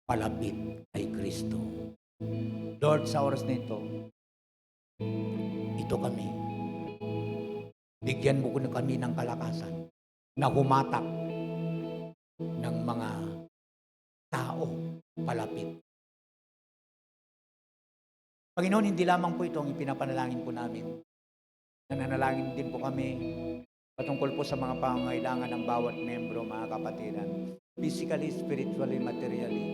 palapit kay Kristo. Lord, sa oras na ito kami. Bigyan mo ko na kami ng kalakasan na humatak ng mga tao palapit. Panginoon, hindi lamang po ito ang ipinapanalangin po namin. Nananalangin din po kami patungkol po sa mga pangangailangan ng bawat membro, mga kapatiran. Physically, spiritually, materially.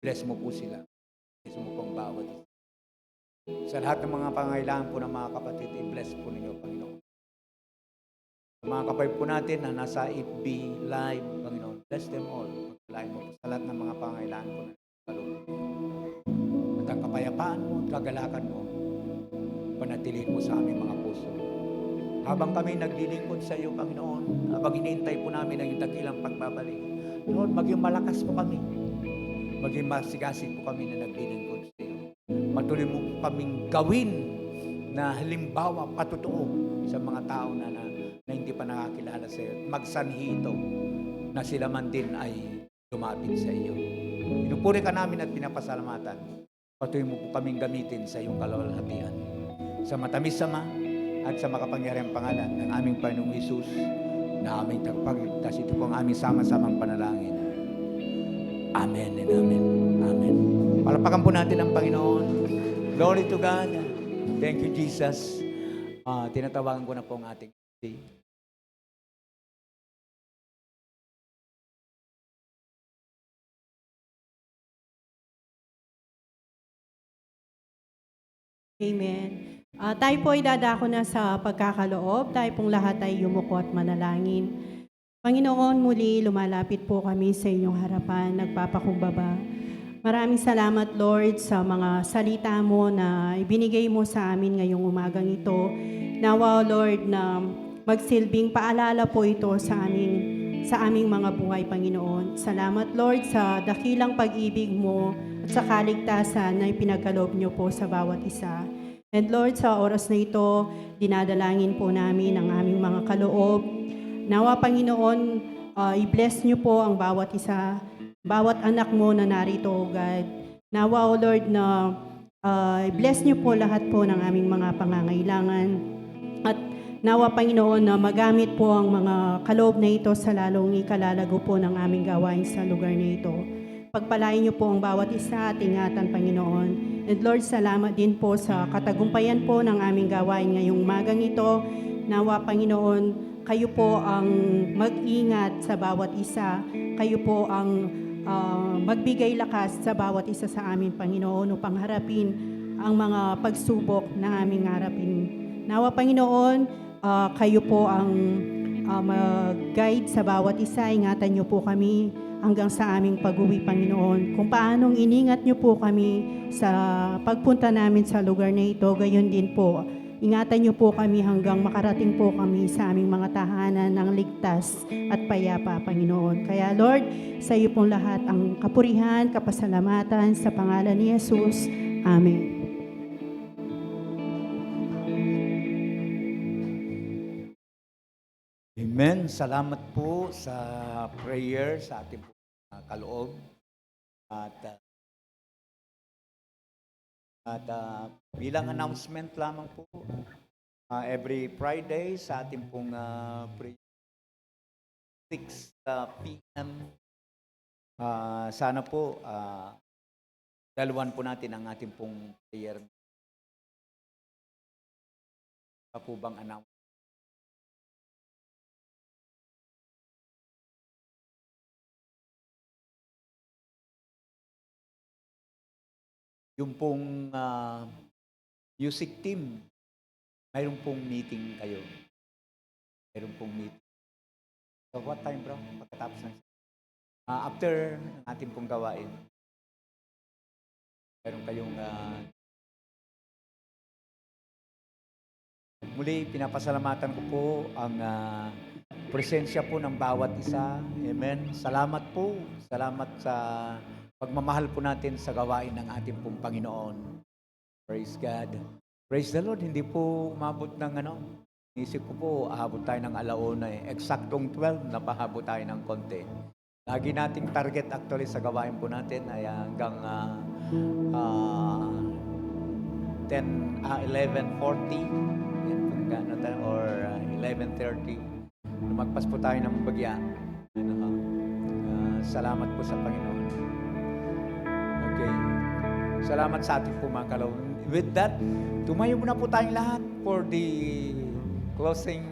Bless mo po sila. Bless mo po ang bawat isa. Sa lahat ng mga pangangailangan po ng mga kapatid, i-bless po ninyo, Panginoon. Mga kapatid po natin na nasa FB Live, Panginoon, bless them all. Pagpalain mo po sa lahat ng mga pangangailangan po na at ang kapayapaan mo at kagalakan mo, panatilihin mo sa aming mga puso. Habang kami naglilingkod sa iyo, Panginoon, habang hinihintay po namin ang dakilang pagbabalik, Lord, maging malakas po kami. Maging masigasig po kami na naglilingkod sa iyo. Patuloy mo po kaming gawin na halimbawa patotoo sa mga tao na hindi pa nakakilala sa iyo. Magsanhi ito na sila man din ay lumapit sa iyo. Pinupuri ka namin at pinapasalamatan. Patuloy mo po kaming gamitin sa iyong kalawalhatian. Sa matamis sama at sa makapangyarihang pangalan ng aming Panginoong Hesus na aming tagapagligtas. Ito po ang aming sama-samang panalangin. Amen and amen. Amen. Palapakan po natin ang Panginoon. Glory to God. Thank you, Jesus. Tinatawagan ko na po ang ating Amen. Tayo po ay dadako na sa pagkakaloob. Tayo pong lahat ay yumuko at manalangin. Panginoon, muli lumalapit po kami sa inyong harapan, nagpapakumbaba. Maraming salamat, Lord, sa mga salita mo na ibinigay mo sa amin ngayong umagang ito. Nawa, Lord, na magsilbing paalala po ito sa aming mga buhay, Panginoon. Salamat, Lord, sa dakilang pag-ibig mo at sa kaligtasan na ipinagkaloob niyo po sa bawat isa. And Lord, sa oras na ito, dinadalangin po namin ang aming mga kaloob. Nawa, Panginoon, i-bless niyo po ang bawat isa, bawat anak mo na narito, O God. Nawa, O Lord, na i-bless niyo po lahat po ng aming mga pangangailangan. At nawa, Panginoon, na magamit po ang mga kaloob na ito sa lalong ikalalago po ng aming gawain sa lugar na ito. Pagpalain niyo po ang bawat isa at ingatan, Panginoon. And Lord, salamat din po sa katagumpayan po ng aming gawain ngayong umagang ito. Nawa, Panginoon, kayo po ang mag-ingat sa bawat isa. Kayo po ang magbigay lakas sa bawat isa sa amin, Panginoon, upang harapin ang mga pagsubok na aming harapin. Nawa, Panginoon, kayo po ang mag-guide sa bawat isa. Ingatan niyo po kami hanggang sa aming pag-uwi, Panginoon. Kung paanong iningat niyo po kami sa pagpunta namin sa lugar na ito, gayon din po. Ingatan niyo po kami hanggang makarating po kami sa aming mga tahanan ng ligtas at payapa, Panginoon. Kaya Lord, sa iyo pong lahat ang kapurihan, kapasalamatan sa pangalan ni Jesus. Amen. Amen. Salamat po sa prayer sa ating kaloob. At At bilang announcement lamang po, every Friday sa ating pong 6 p.m. Sana po dalawan po natin ang ating pong prayer. Pa po bang announce? Yung pong music team, mayroon pong meeting kayo. Mayroon pong meeting. So what time, bro? Pagkatapos ng after ng ating pong gawain, mayroon kayong muli, pinapasalamatan ko po ang presensya po ng bawat isa. Amen. Salamat po. Salamat sa pagmamahal po natin sa gawain ng ating pong Panginoon. Praise God. Praise the Lord. Hindi po umabot ng Isip ko po, ahabot tayo ng alauna eh. Eksaktong 12, napahabot tayo ng konti. Lagi nating target actually sa gawain po natin ay hanggang 11:40 or 11:30. Lumagpas po tayo ng bagya. Salamat po sa Panginoon. Okay. Salamat sa ating pumakalaw. With that, tumayo muna po tayong lahat for the closing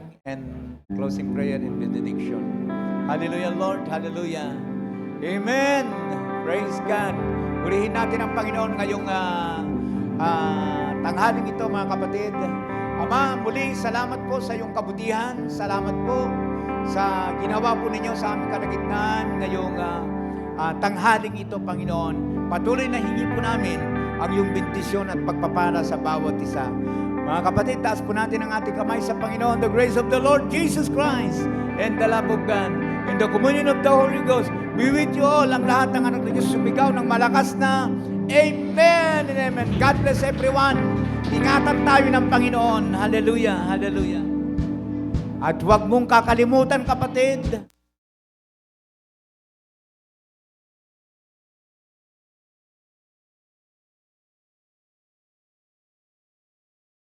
prayer and benediction. Hallelujah, Lord. Hallelujah. Amen. Praise God. Purihin natin ang Panginoon ngayong tanghaling ito, mga kapatid. Ama, muli, salamat po sa iyong kabutihan. Salamat po sa ginawa po ninyo sa aming kalagitnaan ngayong tanghaling ito, Panginoon. Patuloy na hingi po namin ang iyong bendisyon at pagpapala sa bawat isa. Mga kapatid, taas po natin ang ating kamay sa Panginoon. The grace of the Lord Jesus Christ and the love of God and the communion of the Holy Ghost be with you all. Ang lahat ng anak ng Diyos sumigaw ng malakas na Amen and Amen. God bless everyone. Ingatan tayo ng Panginoon. Hallelujah, hallelujah. At huwag mong kakalimutan, kapatid,